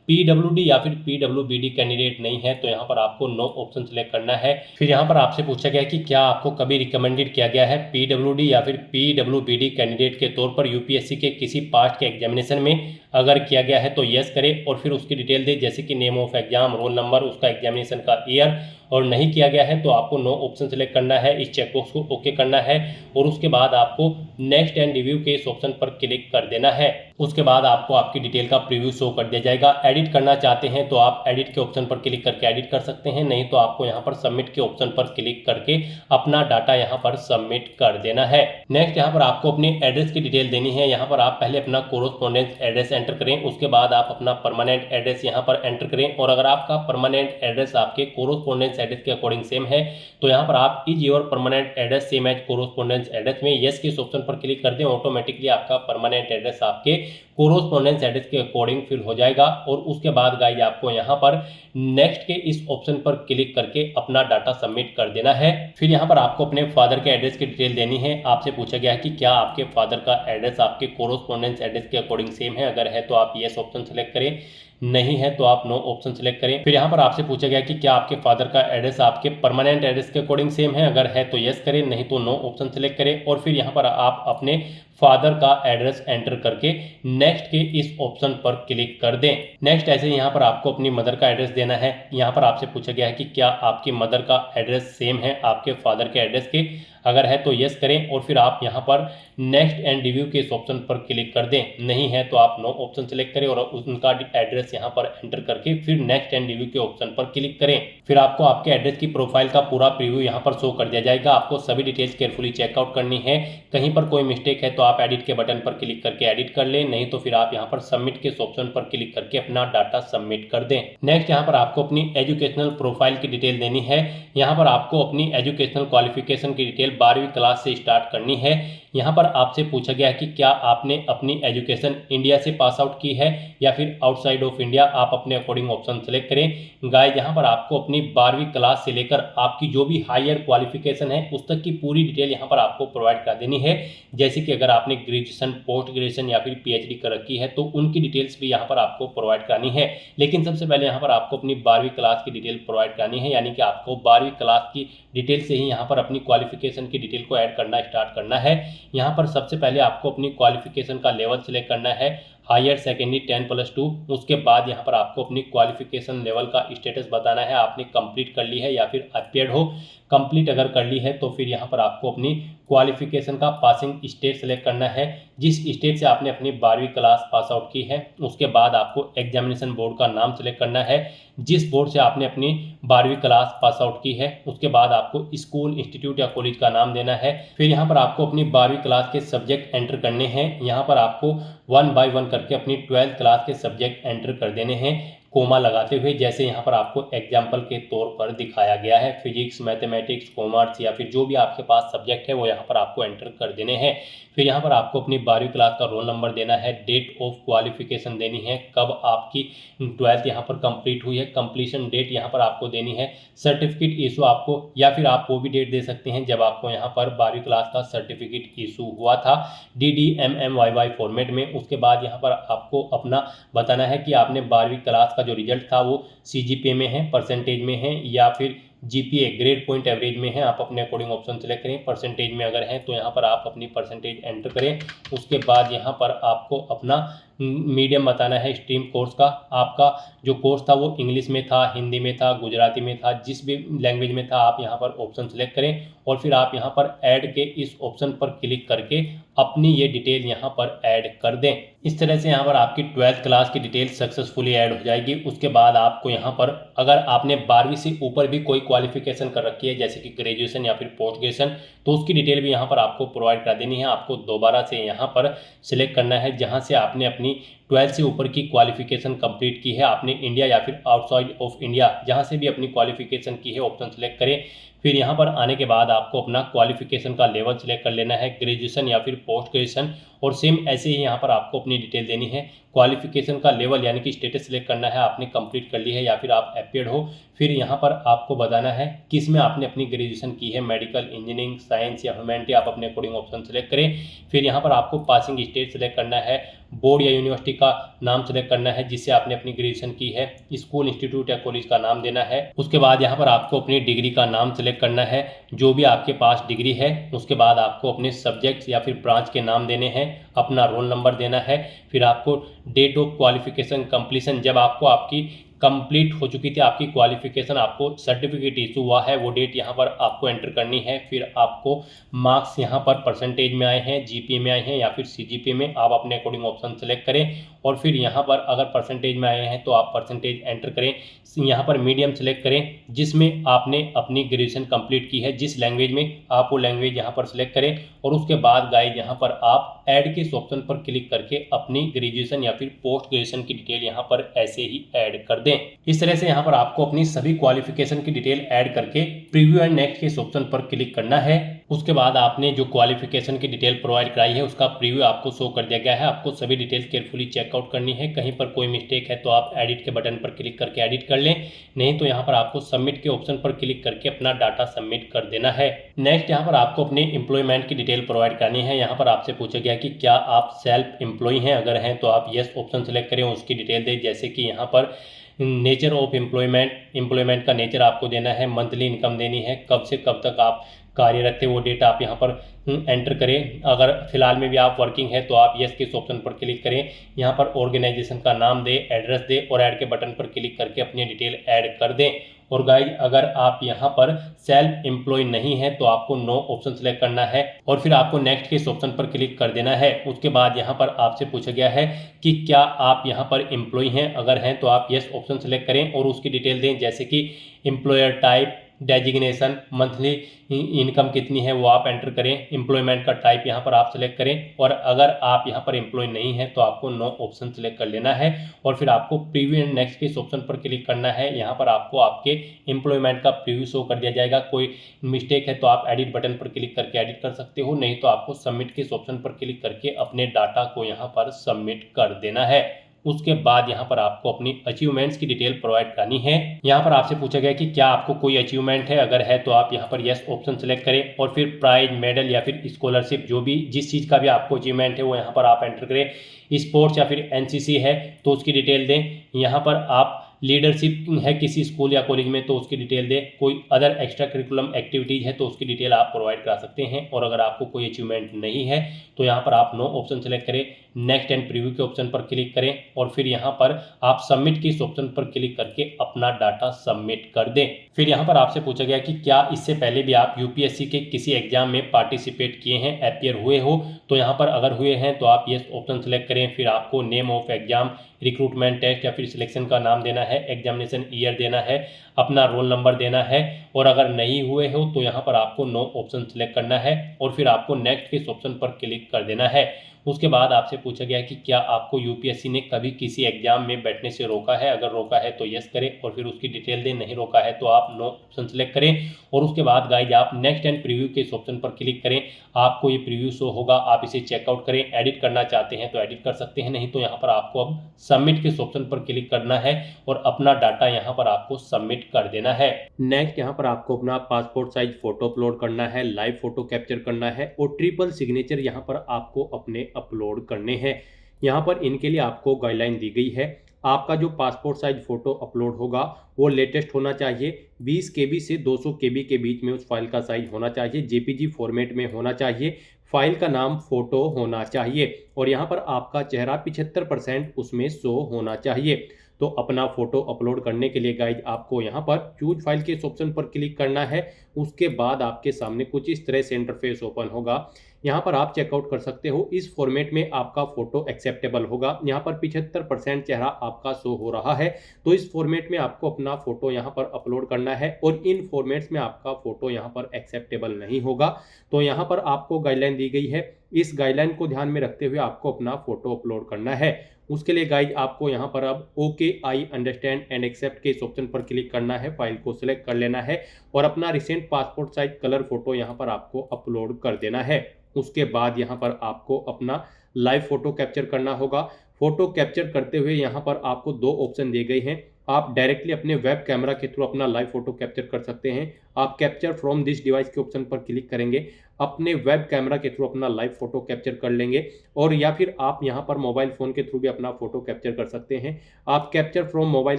PWD या फिर PWBD कैंडिडेट नहीं है तो यहाँ पर आपको नो ऑप्शन सेलेक्ट करना है। फिर यहाँ पर आपसे पूछा गया कि क्या आपको कभी रिकमेंडेड किया गया है PWD या फिर PWBD कैंडिडेट के तौर पर यूपीएससी के किसी पास्ट के एग्जामिनेशन में। अगर किया गया है तो यस करें और फिर उसकी डिटेल दे, जैसे कि name of exam, roll number, उसका एग्जामिनेशन का ईयर। और नहीं किया गया है तो आपको नो ऑप्शन सेलेक्ट करना है, इस चेकबॉक्स को ओके करना है और उसके बाद आपको नेक्स्ट एंड रिव्यू के इस ऑप्शन पर क्लिक कर देना है। उसके बाद आपको आपकी डिटेल का प्रीव्यू शो कर दिया जाएगा। एडिट करना चाहते हैं तो आप एडिट के ऑप्शन पर क्लिक करके एडिट कर सकते हैं, नहीं तो आपको यहाँ पर सबमिट के ऑप्शन पर क्लिक करके अपना डाटा यहाँ पर सबमिट कर देना है। नेक्स्ट यहाँ पर आपको अपनी एड्रेस की डिटेल देनी है। यहाँ पर आप पहले अपना कोरोस्पोंडेंस एड्रेस एंटर करें, उसके बाद आप अपना परमानेंट एड्रेस यहाँ पर एंटर करें। और अगर आपका परमानेंट एड्रेस आपके कोरोस्पोंडेंस एड्रेस के अकॉर्डिंग सेम है तो यहाँ पर आप is your permanent address same as correspondence address में यस के इस ऑप्शन पर क्लिक कर दें। ऑटोमेटिकली आपका परमानेंट एड्रेस आपके कोरोस्पोंडेंस एड्रेस के अकॉर्डिंग फिल हो जाएगा। और उसके बाद गाइज आपको यहाँ पर नेक्स्ट के इस ऑप्शन पर क्लिक करके अपना डाटा सबमिट कर देना है। फिर यहाँ पर आपको अपने फादर के एड्रेस की डिटेल देनी है। आपसे पूछा गया है कि क्या आपके फादर का एड्रेस आपके कोरोस्पोंडेंस एड्रेस के अकॉर्डिंग सेम है, अगर है तो आप यस ऑप्शन सेलेक्ट करें, नहीं है तो आप नो ऑप्शन सेलेक्ट करें। फिर यहाँ पर आपसे पूछा गया कि क्या आपके फादर का एड्रेस आपके परमानेंट एड्रेस के अकॉर्डिंग सेम है, अगर है तो यस करें, नहीं तो नो ऑप्शन सेलेक्ट करें। और फिर यहाँ पर आप अपने फादर का एड्रेस एंटर करके नेक्स्ट के इस ऑप्शन पर क्लिक कर दें। नेक्स्ट ऐसे यहाँ पर आपको अपनी मदर का एड्रेस देना है। यहाँ पर आपसे पूछा गया है कि क्या आपकी मदर का एड्रेस सेम है आपके फादर के एड्रेस के, अगर है तो यस करें। और फिर आप यहाँ पर नेक्स्ट एंड रिव्यू के इस ऑप्शन पर क्लिक कर दें, नहीं है तो आप नो ऑप्शन सेलेक्ट करें और उनका एड्रेस यहाँ पर एंटर करके फिर नेक्स्ट एंड रिव्यू के ऑप्शन पर क्लिक करें। फिर आपको आपके एड्रेस की प्रोफाइल का पूरा प्रीव्यू यहाँ पर शो कर दिया जाएगा। आपको सभी डिटेल्स केयरफुली चेकआउट करनी है। कहीं पर कोई मिस्टेक है तो आप एडिट के बटन पर क्लिक करके एडिट कर लें, नहीं तो फिर आप यहाँ पर सबमिट के ऑप्शन पर क्लिक करके अपना डाटा सबमिट कर दें। नेक्स्ट यहाँ पर आपको अपनी एजुकेशनल प्रोफाइल की डिटेल देनी है। यहाँ पर आपको अपनी एजुकेशनल क्वालिफिकेशन की डिटेल 12वीं क्लास से स्टार्ट करनी है। यहाँ पर आपसे पूछा गया है कि क्या आपने अपनी एजुकेशन इंडिया से पास आउट की है या फिर आउटसाइड ऑफ इंडिया, आप अपने अकॉर्डिंग ऑप्शन सेलेक्ट करें। गाइस यहाँ पर आपको अपनी 12वीं क्लास से लेकर आपकी जो भी हायर क्वालिफिकेशन है उस तक की पूरी डिटेल यहाँ पर आपको प्रोवाइड कर देनी है। जैसे कि अगर आपने ग्रेजुएशन, पोस्ट ग्रेजुएशन या फिर पीएचडी कर रखी है तो उनकी डिटेल्स भी यहाँ पर आपको प्रोवाइड करानी है। लेकिन सबसे पहले यहाँ पर आपको अपनी 12वीं क्लास की डिटेल प्रोवाइड करानी है, यानी कि आपको 12वीं क्लास की डिटेल से ही यहाँ पर अपनी क्वालिफिकेशन की डिटेल को ऐड करना स्टार्ट करना है। यहाँ पर सबसे पहले आपको अपनी क्वालिफिकेशन का लेवल सिलेक्ट करना है, हायर सेकेंडरी 10+2। उसके बाद यहाँ पर आपको अपनी क्वालिफिकेशन लेवल का स्टेटस बताना है, आपने कंप्लीट कर ली है या फिर अपियर्ड हो। कंप्लीट अगर कर ली है तो फिर यहाँ पर आपको अपनी क्वालिफिकेशन का पासिंग स्टेट सेलेक्ट करना है, जिस स्टेट से आपने अपनी 12वीं क्लास पास आउट की है। उसके बाद आपको एग्जामिनेशन बोर्ड का नाम सेलेक्ट करना है, जिस बोर्ड से आपने अपनी 12वीं क्लास पास आउट की है। उसके बाद आपको स्कूल, इंस्टीट्यूट या कॉलेज का नाम देना है। फिर यहाँ पर आपको अपनी 12वीं क्लास के सब्जेक्ट एंटर करने हैं। यहाँ पर आपको 1 बाय 1 करके अपनी 12th क्लास के सब्जेक्ट एंटर कर देने हैं, कोमा लगाते हुए, जैसे यहाँ पर आपको एग्जाम्पल के तौर पर दिखाया गया है। फिजिक्स, मैथमेटिक्स, कॉमर्स या फिर जो भी आपके पास सब्जेक्ट है वो यहाँ पर आपको एंटर कर देने हैं। फिर यहाँ पर आपको अपनी 12वीं क्लास का रोल नंबर देना है, डेट ऑफ क्वालिफिकेशन देनी है, कब आपकी 12th यहाँ पर कंप्लीट हुई है, कंप्लीशन डेट यहाँ पर आपको देनी है, सर्टिफिकेट इशू आपको, या फिर आप वो भी डेट दे सकते हैं जब आपको यहाँ पर 12वीं क्लास का सर्टिफिकेट इशू हुआ था DDMMYY फॉर्मेट में। उसके बाद यहाँ पर आपको अपना बताना है कि आपने 12वीं क्लास का जो रिजल्ट था वो CGPA में है, परसेंटेज में है या फिर GPA ग्रेड पॉइंट एवरेज में है। आप अपने अकॉर्डिंग ऑप्शन सेलेक्ट करें। परसेंटेज में अगर है तो यहाँ पर आप अपनी परसेंटेज एंटर करें। उसके बाद यहाँ पर आपको अपना मीडियम बताना है स्ट्रीम कोर्स का। आपका जो कोर्स था वो इंग्लिश में था, हिंदी में था, गुजराती में था, जिस भी लैंग्वेज में था आप यहाँ पर ऑप्शन सेलेक्ट करें और फिर आप यहाँ पर ऐड के इस ऑप्शन पर क्लिक करके अपनी ये डिटेल यहाँ पर ऐड कर दें। इस तरह से यहाँ पर आपकी 12th क्लास की डिटेल सक्सेसफुली ऐड हो जाएगी। उसके बाद आपको यहाँ पर अगर आपने 12वीं से ऊपर भी कोई क्वालिफिकेशन कर रखी है जैसे कि ग्रेजुएशन या फिर पोस्ट ग्रेजुएशन, तो उसकी डिटेल भी यहाँ पर आपको प्रोवाइड करा देनी है। आपको दोबारा से यहाँ पर सिलेक्ट करना है जहाँ से आपने अपनी 12th से ऊपर की क्वालिफिकेशन कंप्लीट की है, आपने इंडिया या फिर आउटसाइड ऑफ इंडिया जहाँ से भी अपनी क्वालिफिकेशन की है ऑप्शन सेलेक्ट करें। फिर यहाँ पर आने के बाद आपको अपना क्वालिफिकेशन का लेवल सिलेक्ट कर लेना है, ग्रेजुएशन या फिर पोस्ट ग्रेजुएशन, और सेम ऐसे ही यहाँ पर आपको अपनी डिटेल देनी है। क्वालिफिकेशन का लेवल यानी कि स्टेटस सिलेक्ट करना है, आपने कंप्लीट कर ली है या फिर आप अपियर्ड हो। फिर यहाँ पर आपको बताना है किस में आपने अपनी ग्रेजुएशन की है, मेडिकल, इंजीनियरिंग, साइंस या ह्यूमैनिटी, आप अपने अकॉर्डिंग ऑप्शन सेलेक्ट करें। फिर यहाँ पर आपको पासिंग स्टेट सेलेक्ट करना है, बोर्ड या यूनिवर्सिटी का नाम सेलेक्ट करना है जिससे आपने अपनी ग्रेजुएशन की है, स्कूल, इंस्टीट्यूट या कॉलेज का नाम देना है। उसके बाद यहाँ पर आपको अपनी डिग्री का नाम सेलेक्ट करना है, जो भी आपके पास डिग्री है। उसके बाद आपको अपने सब्जेक्ट्स या फिर ब्रांच के नाम देने हैं, अपना रोल नंबर देना है। फिर आपको डेट ऑफ क्वालिफिकेशन कंप्लीशन, जब आपको आपकी कंप्लीट हो चुकी थी, आपकी क्वालिफिकेशन, आपको सर्टिफिकेट इशू हुआ है, वो डेट यहाँ पर आपको एंटर करनी है। फिर आपको मार्क्स यहाँ पर परसेंटेज में आए हैं, जीपीए में आए हैं या फिर सीजीपीए में, आप अपने अकॉर्डिंग ऑप्शन सेलेक्ट करें। और फिर यहाँ पर अगर परसेंटेज में आए हैं तो आप परसेंटेज एंटर करें। यहाँ पर मीडियम सेलेक्ट करें जिसमें आपने अपनी ग्रेजुएशन कंप्लीट की है, जिस लैंग्वेज में आप वो लैंग्वेज यहाँ पर सेलेक्ट करें। और उसके बाद गाइज यहाँ पर आप ऐड के इस ऑप्शन पर क्लिक करके अपनी ग्रेजुएशन या फिर पोस्ट ग्रेजुएशन की डिटेल यहाँ पर ऐसे ही ऐड कर दें। इस तरह से यहाँ पर आपको अपनी सभी क्वालिफिकेशन की डिटेल ऐड करके प्रीव्यू एंड नेक्स्ट के इस ऑप्शन पर क्लिक करना है। उसके बाद आपने जो क्वालिफिकेशन की डिटेल प्रोवाइड कराई है उसका प्रीव्यू आपको शो कर दिया गया है। आपको सभी डिटेल केयरफुली चेकआउट करनी है। कहीं पर कोई मिस्टेक है तो आप एडिट के बटन पर क्लिक करके एडिट कर लें, नहीं तो यहाँ पर आपको सबमिट के ऑप्शन पर क्लिक करके अपना डाटा सबमिट कर देना है। नेक्स्ट यहाँ पर आपको अपने एम्प्लॉयमेंट की डिटेल प्रोवाइड करनी है। यहाँ पर आपसे पूछा गया कि क्या आप सेल्फ एम्प्लॉय हैं, अगर हैं तो आप यस ऑप्शन सेलेक्ट करें, उसकी डिटेल दें। जैसे कि यहाँ पर नेचर ऑफ एम्प्लॉयमेंट का नेचर आपको देना है, मंथली इनकम देनी है, कब से कब तक आप कार्यरत है वो डेट आप यहाँ पर एंटर करें। अगर फिलहाल में भी आप वर्किंग है तो आप यस के इस ऑप्शन पर क्लिक करें। यहाँ पर ऑर्गेनाइजेशन का नाम दे, एड्रेस दे और ऐड के बटन पर क्लिक करके अपनी डिटेल ऐड कर दें। और गाइज अगर आप यहाँ पर सेल्फ एम्प्लॉय नहीं है तो आपको नो ऑप्शन सेलेक्ट करना है और फिर आपको नेक्स्ट के इस ऑप्शन पर क्लिक कर देना है। उसके बाद यहाँ पर आपसे पूछा गया है कि क्या आप यहाँ पर एम्प्लॉय हैं, अगर हैं तो आप यस ऑप्शन सेलेक्ट करें और उसकी डिटेल दें। जैसे कि employer type, designation, monthly income कितनी है वो आप एंटर करें, एम्प्लॉयमेंट का टाइप यहाँ पर आप सेलेक्ट करें। और अगर आप यहाँ पर एम्प्लॉय नहीं है तो आपको नो ऑप्शन सेलेक्ट कर लेना है और फिर आपको प्रीव्यू एंड नेक्स्ट के इस ऑप्शन पर क्लिक करना है। यहाँ पर आपको आपके एम्प्लॉयमेंट का प्रीव्यू शो कर दिया जाएगा। कोई मिस्टेक है तो आप एडिट बटन पर क्लिक करके एडिट कर सकते हो, नहीं तो आपको सबमिट के इस ऑप्शन पर क्लिक करके अपने डाटा को यहाँ पर सबमिट कर देना है। उसके बाद यहाँ पर आपको अपनी अचीवमेंट्स की डिटेल प्रोवाइड करनी है। यहाँ पर आपसे पूछा गया कि क्या आपको कोई अचीवमेंट है, अगर है तो आप यहाँ पर यस ऑप्शन सेलेक्ट करें और फिर प्राइज, मेडल या फिर स्कॉलरशिप, जो भी जिस चीज़ का भी आपको अचीवमेंट है वो यहाँ पर आप एंटर करें। स्पोर्ट्स या फिर एनसीसी है तो उसकी डिटेल दें। यहाँ पर आप लीडरशिप है किसी स्कूल या कॉलेज में तो उसकी डिटेल दें। कोई अदर एक्स्ट्रा करिकुलम एक्टिविटीज़ है तो उसकी डिटेल आप प्रोवाइड करा सकते हैं। और अगर आपको कोई अचीवमेंट नहीं है तो यहाँ पर आप नो ऑप्शन सेलेक्ट करें, नेक्स्ट एंड प्रीव्यू के ऑप्शन पर क्लिक करें और फिर यहाँ पर आप सबमिट के इस ऑप्शन पर क्लिक करके अपना डाटा सबमिट कर दें। फिर यहाँ पर आपसे पूछा गया कि क्या इससे पहले भी आप यूपीएससी के किसी एग्जाम में पार्टिसिपेट किए हैं, अपीयर हुए हो, तो यहाँ पर अगर हुए हैं तो आप यस ऑप्शन सेलेक्ट करें। फिर आपको name of exam, recruitment test या फिर सिलेक्शन का नाम देना है, एग्जामिनेशन ईयर देना है, अपना रोल नंबर देना है। और अगर नहीं हुए हो तो यहाँ पर आपको नो ऑप्शन सेलेक्ट करना है और फिर आपको नेक्स्ट के इस ऑप्शन पर क्लिक कर देना है। उसके बाद आपसे पूछा गया कि क्या आपको यूपीएससी ने कभी किसी एग्जाम में बैठने से रोका है, अगर रोका है तो यस करें और फिर उसकी डिटेल दें, नहीं रोका है तो आप नो ऑप्शन सेलेक्ट करें। और उसके बाद गाइज आप नेक्स्ट एंड प्रीव्यू के इस ऑप्शन पर क्लिक करें। आपको ये प्रीव्यू शो होगा, आप इसे चेकआउट करें। एडिट करना चाहते हैं तो एडिट कर सकते हैं, नहीं तो यहाँ पर आपको अब सबमिट के इस ऑप्शन पर क्लिक करना है और अपना डाटा यहाँ पर आपको सबमिट कर देना है। नेक्स्ट यहाँ पर आपको अपना पासपोर्ट साइज फोटो अपलोड करना है, लाइव फोटो कैप्चर करना है और ट्रिपल सिग्नेचर यहाँ पर आपको अपने अपलोड करने हैं। यहाँ पर इनके लिए आपको गाइडलाइन दी गई है। आपका जो पासपोर्ट साइज फोटो अपलोड होगा वो लेटेस्ट होना चाहिए, 20 KB से 200 KB के बीच में उस फाइल का साइज होना चाहिए, जेपीजी फॉर्मेट में होना चाहिए, फाइल का नाम फोटो होना चाहिए और यहाँ पर आपका चेहरा 75% उसमें शो होना चाहिए। तो अपना फोटो अपलोड करने के लिए गाइज आपको यहाँ पर चूज फाइल के इस ऑप्शन पर क्लिक करना है। उसके बाद आपके सामने कुछ इस तरह से इंटरफेस ओपन होगा। यहाँ पर आप चेकआउट कर सकते हो, इस फॉर्मेट में आपका फोटो एक्सेप्टेबल होगा। यहाँ पर 75% चेहरा आपका शो हो रहा है, तो इस फॉर्मेट में आपको अपना फोटो यहाँ पर अपलोड करना है और इन फॉर्मेट्स में आपका फोटो यहाँ पर एक्सेप्टेबल नहीं होगा। तो यहाँ पर आपको गाइडलाइन दी गई है, इस गाइडलाइन को ध्यान में रखते हुए आपको अपना फोटो अपलोड करना है। उसके लिए गाइज आपको यहाँ पर अब okay I understand and accept के इस ऑप्शन पर क्लिक करना है, फाइल को सिलेक्ट कर लेना है और अपना recent passport size colour photo यहाँ पर आपको अपलोड कर देना है। उसके बाद यहाँ पर आपको अपना लाइव फोटो कैप्चर करना होगा। फोटो कैप्चर करते हुए यहाँ पर आपको दो ऑप्शन दिए गए हैं। आप डायरेक्टली अपने वेब कैमरा के थ्रू अपना लाइव फोटो कैप्चर कर सकते हैं। आप कैप्चर फ्रॉम दिस डिवाइस के ऑप्शन पर क्लिक करेंगे, अपने वेब कैमरा के थ्रू अपना लाइव फोटो कैप्चर कर लेंगे और या फिर आप यहाँ पर मोबाइल फ़ोन के थ्रू भी अपना फोटो कैप्चर कर सकते हैं। आप कैप्चर फ्रॉम मोबाइल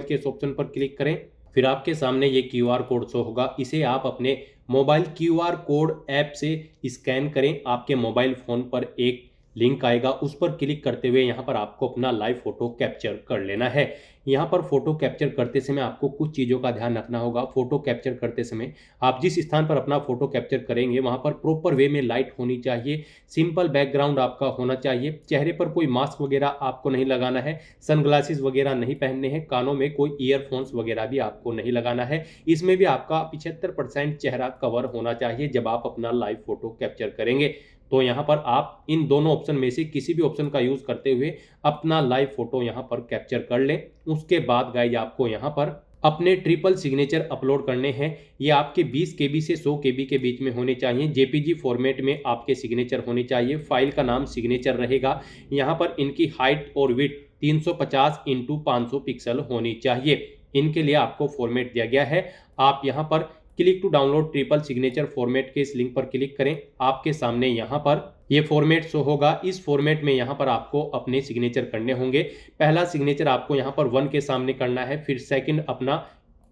के इस ऑप्शन पर क्लिक करें, फिर आपके सामने ये QR कोड शो होगा। इसे आप अपने मोबाइल QR कोड ऐप से स्कैन करें। आपके मोबाइल फ़ोन पर एक लिंक आएगा, उस पर क्लिक करते हुए यहाँ पर आपको अपना लाइव फोटो कैप्चर कर लेना है। यहाँ पर फोटो कैप्चर करते समय आपको कुछ चीज़ों का ध्यान रखना होगा। फोटो कैप्चर करते समय आप जिस स्थान पर अपना फोटो कैप्चर करेंगे वहाँ पर प्रॉपर वे में लाइट होनी चाहिए, सिंपल बैकग्राउंड आपका होना चाहिए, चेहरे पर कोई मास्क वगैरह आपको नहीं लगाना है, सनग्लासेस वगैरह नहीं पहनने हैं, कानों में कोई ईयरफोन्स वगैरह भी आपको नहीं लगाना है। इसमें भी आपका 75% चेहरा कवर होना चाहिए जब आप अपना लाइव फोटो कैप्चर करेंगे। तो यहाँ पर आप इन दोनों ऑप्शन में से किसी भी ऑप्शन का यूज करते हुए अपना लाइव फोटो यहाँ पर कैप्चर कर लें। उसके बाद गाइज आपको यहाँ पर अपने ट्रिपल सिग्नेचर अपलोड करने हैं। ये आपके 20 KB से 100 KB के बीच में होने चाहिए। जेपीजी फॉर्मेट में आपके सिग्नेचर होने चाहिए। फाइल का नाम सिग्नेचर रहेगा। यहाँ पर इनकी हाइट और विड्थ 350 × 500 पिक्सल होनी चाहिए। इनके लिए आपको फॉर्मेट दिया गया है। आप यहाँ पर click to download triple signature format के इस लिंक पर क्लिक करें। आपके सामने यहाँ पर ये फॉर्मेट शो होगा। इस फॉर्मेट में यहाँ पर आपको अपने सिग्नेचर करने होंगे। पहला सिग्नेचर आपको यहाँ पर 1 के सामने करना है, फिर सेकंड अपना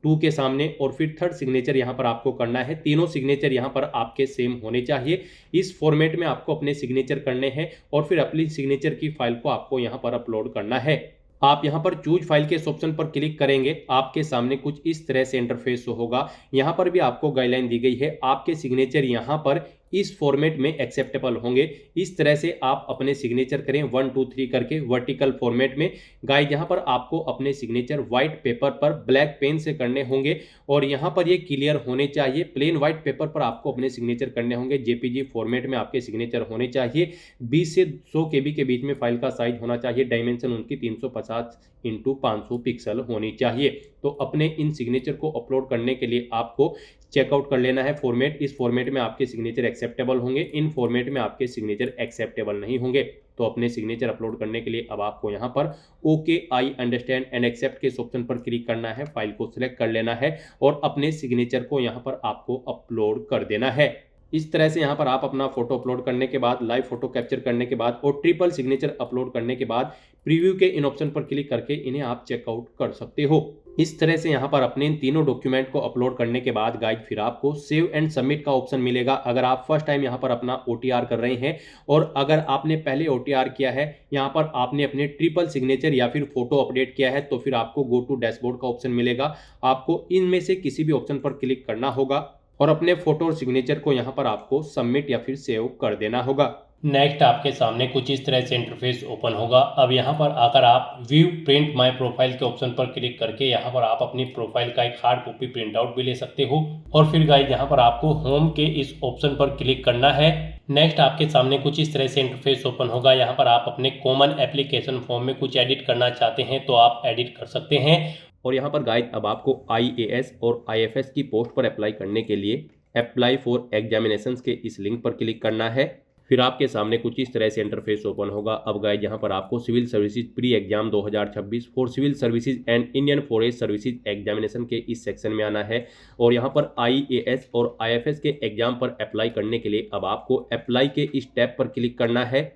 2 के सामने, और फिर थर्ड सिग्नेचर यहाँ पर आपको करना है। तीनों सिग्नेचर यहाँ पर आपके सेम होने चाहिए। इस फॉर्मेट में आपको अपने सिग्नेचर करने हैं और फिर अपनी सिग्नेचर की फाइल को आपको यहाँ पर अपलोड करना है। आप यहाँ पर चूज फाइल के इस ऑप्शन पर क्लिक करेंगे। आपके सामने कुछ इस तरह से इंटरफेस होगा। यहाँ पर भी आपको गाइडलाइन दी गई है। आपके सिग्नेचर यहाँ पर इस फॉर्मेट में एक्सेप्टेबल होंगे। इस तरह से आप अपने सिग्नेचर करें 1 2 3 करके वर्टिकल फॉर्मेट में। गाइस यहाँ पर आपको अपने सिग्नेचर व्हाइट पेपर पर ब्लैक पेन से करने होंगे और यहाँ पर ये क्लियर होने चाहिए। प्लेन व्हाइट पेपर पर आपको अपने सिग्नेचर करने होंगे। जेपीजी फॉर्मेट में आपके सिग्नेचर होने चाहिए। 20 से 100 KB के बीच में फाइल का साइज होना चाहिए। डायमेंशन उनकी 350 × 500 पिक्सल होनी चाहिए। तो अपने इन सिग्नेचर को अपलोड करने के लिए आपको चेकआउट कर लेना है फॉर्मेट। इस फॉर्मेट में आपके सिग्नेचर एक्सेप्टेबल होंगे, इन फॉर्मेट में आपके सिग्नेचर एक्सेप्टेबल नहीं होंगे। तो अपने सिग्नेचर अपलोड करने के लिए अब आपको यहाँ पर okay I understand and accept के इस ऑप्शन पर क्लिक करना है। फाइल को सिलेक्ट कर लेना है और अपने सिग्नेचर को यहाँ पर आपको अपलोड कर देना है। इस तरह से यहाँ पर आप अपना फोटो अपलोड करने के बाद, लाइव फोटो कैप्चर करने के बाद और ट्रिपल सिग्नेचर अपलोड करने के बाद प्रीव्यू के इन ऑप्शन पर क्लिक करके इन्हें आप चेकआउट कर सकते हो। इस तरह से यहाँ पर अपने इन तीनों डॉक्यूमेंट को अपलोड करने के बाद गाइज फिर आपको सेव एंड सबमिट का ऑप्शन मिलेगा। अगर आप फर्स्ट टाइम यहाँ पर अपना OTR कर रहे हैं और अगर आपने पहले OTR किया है, यहाँ पर आपने अपने ट्रिपल सिग्नेचर या फिर फोटो अपडेट किया है, तो फिर आपको गो टू डैशबोर्ड का ऑप्शन मिलेगा। आपको इनमें से किसी भी ऑप्शन पर क्लिक करना होगा और अपने फोटो और सिग्नेचर को यहाँ पर आपको सबमिट या फिर सेव कर देना होगा। नेक्स्ट आपके सामने कुछ इस तरह से इंटरफेस ओपन होगा। अब यहाँ पर आकर आप व्यू प्रिंट माय प्रोफाइल के ऑप्शन पर क्लिक करके यहाँ पर आप अपनी प्रोफाइल का एक हार्ड कॉपी प्रिंट आउट भी ले सकते हो। और फिर गाइस यहाँ पर आपको होम के इस ऑप्शन पर क्लिक करना है। नेक्स्ट आपके सामने कुछ इस तरह से इंटरफेस ओपन होगा। यहाँ पर आप अपने कॉमन एप्लीकेशन फॉर्म में कुछ एडिट करना चाहते हैं तो आप एडिट कर सकते हैं। और यहाँ पर गाइस अब आपको IAS और IFS की पोस्ट पर अप्लाई करने के लिए अप्लाई फॉर एग्जामिनेशंस के इस लिंक पर क्लिक करना है। फिर आपके सामने कुछ इस तरह से इंटरफेस ओपन होगा। अब गाइस यहाँ पर आपको civil services pre exam 2026 for civil services and Indian forest services examination के इस सेक्शन में आना है। और यहाँ पर IAS और IFS के एग्जाम पर अप्लाई करने के लिए अब आपको अप्लाई के इस टैब पर क्लिक करना है।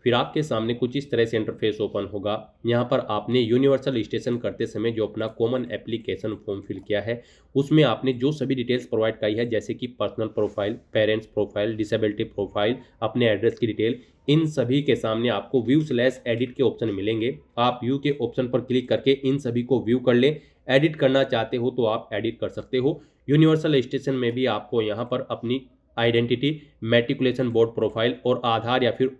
फिर आपके सामने कुछ इस तरह से इंटरफेस ओपन होगा। यहाँ पर आपने यूनिवर्सल रजिस्ट्रेशन करते समय जो अपना कॉमन एप्लीकेशन फॉर्म फिल किया है उसमें आपने जो सभी डिटेल्स प्रोवाइड की है, जैसे कि personal profile, parents profile, disability profile, अपने एड्रेस की डिटेल, इन सभी के सामने आपको व्यू/एडिट के ऑप्शन मिलेंगे। आप व्यू के ऑप्शन पर क्लिक करके इन सभी को व्यू कर लें। एडिट करना चाहते हो तो आप एडिट कर सकते हो। यूनिवर्सल रजिस्ट्रेशन में भी आपको यहाँ पर अपनी आइडेंटिटी, मैट्रिकुलेशन बोर्ड प्रोफाइल और आधार या फिर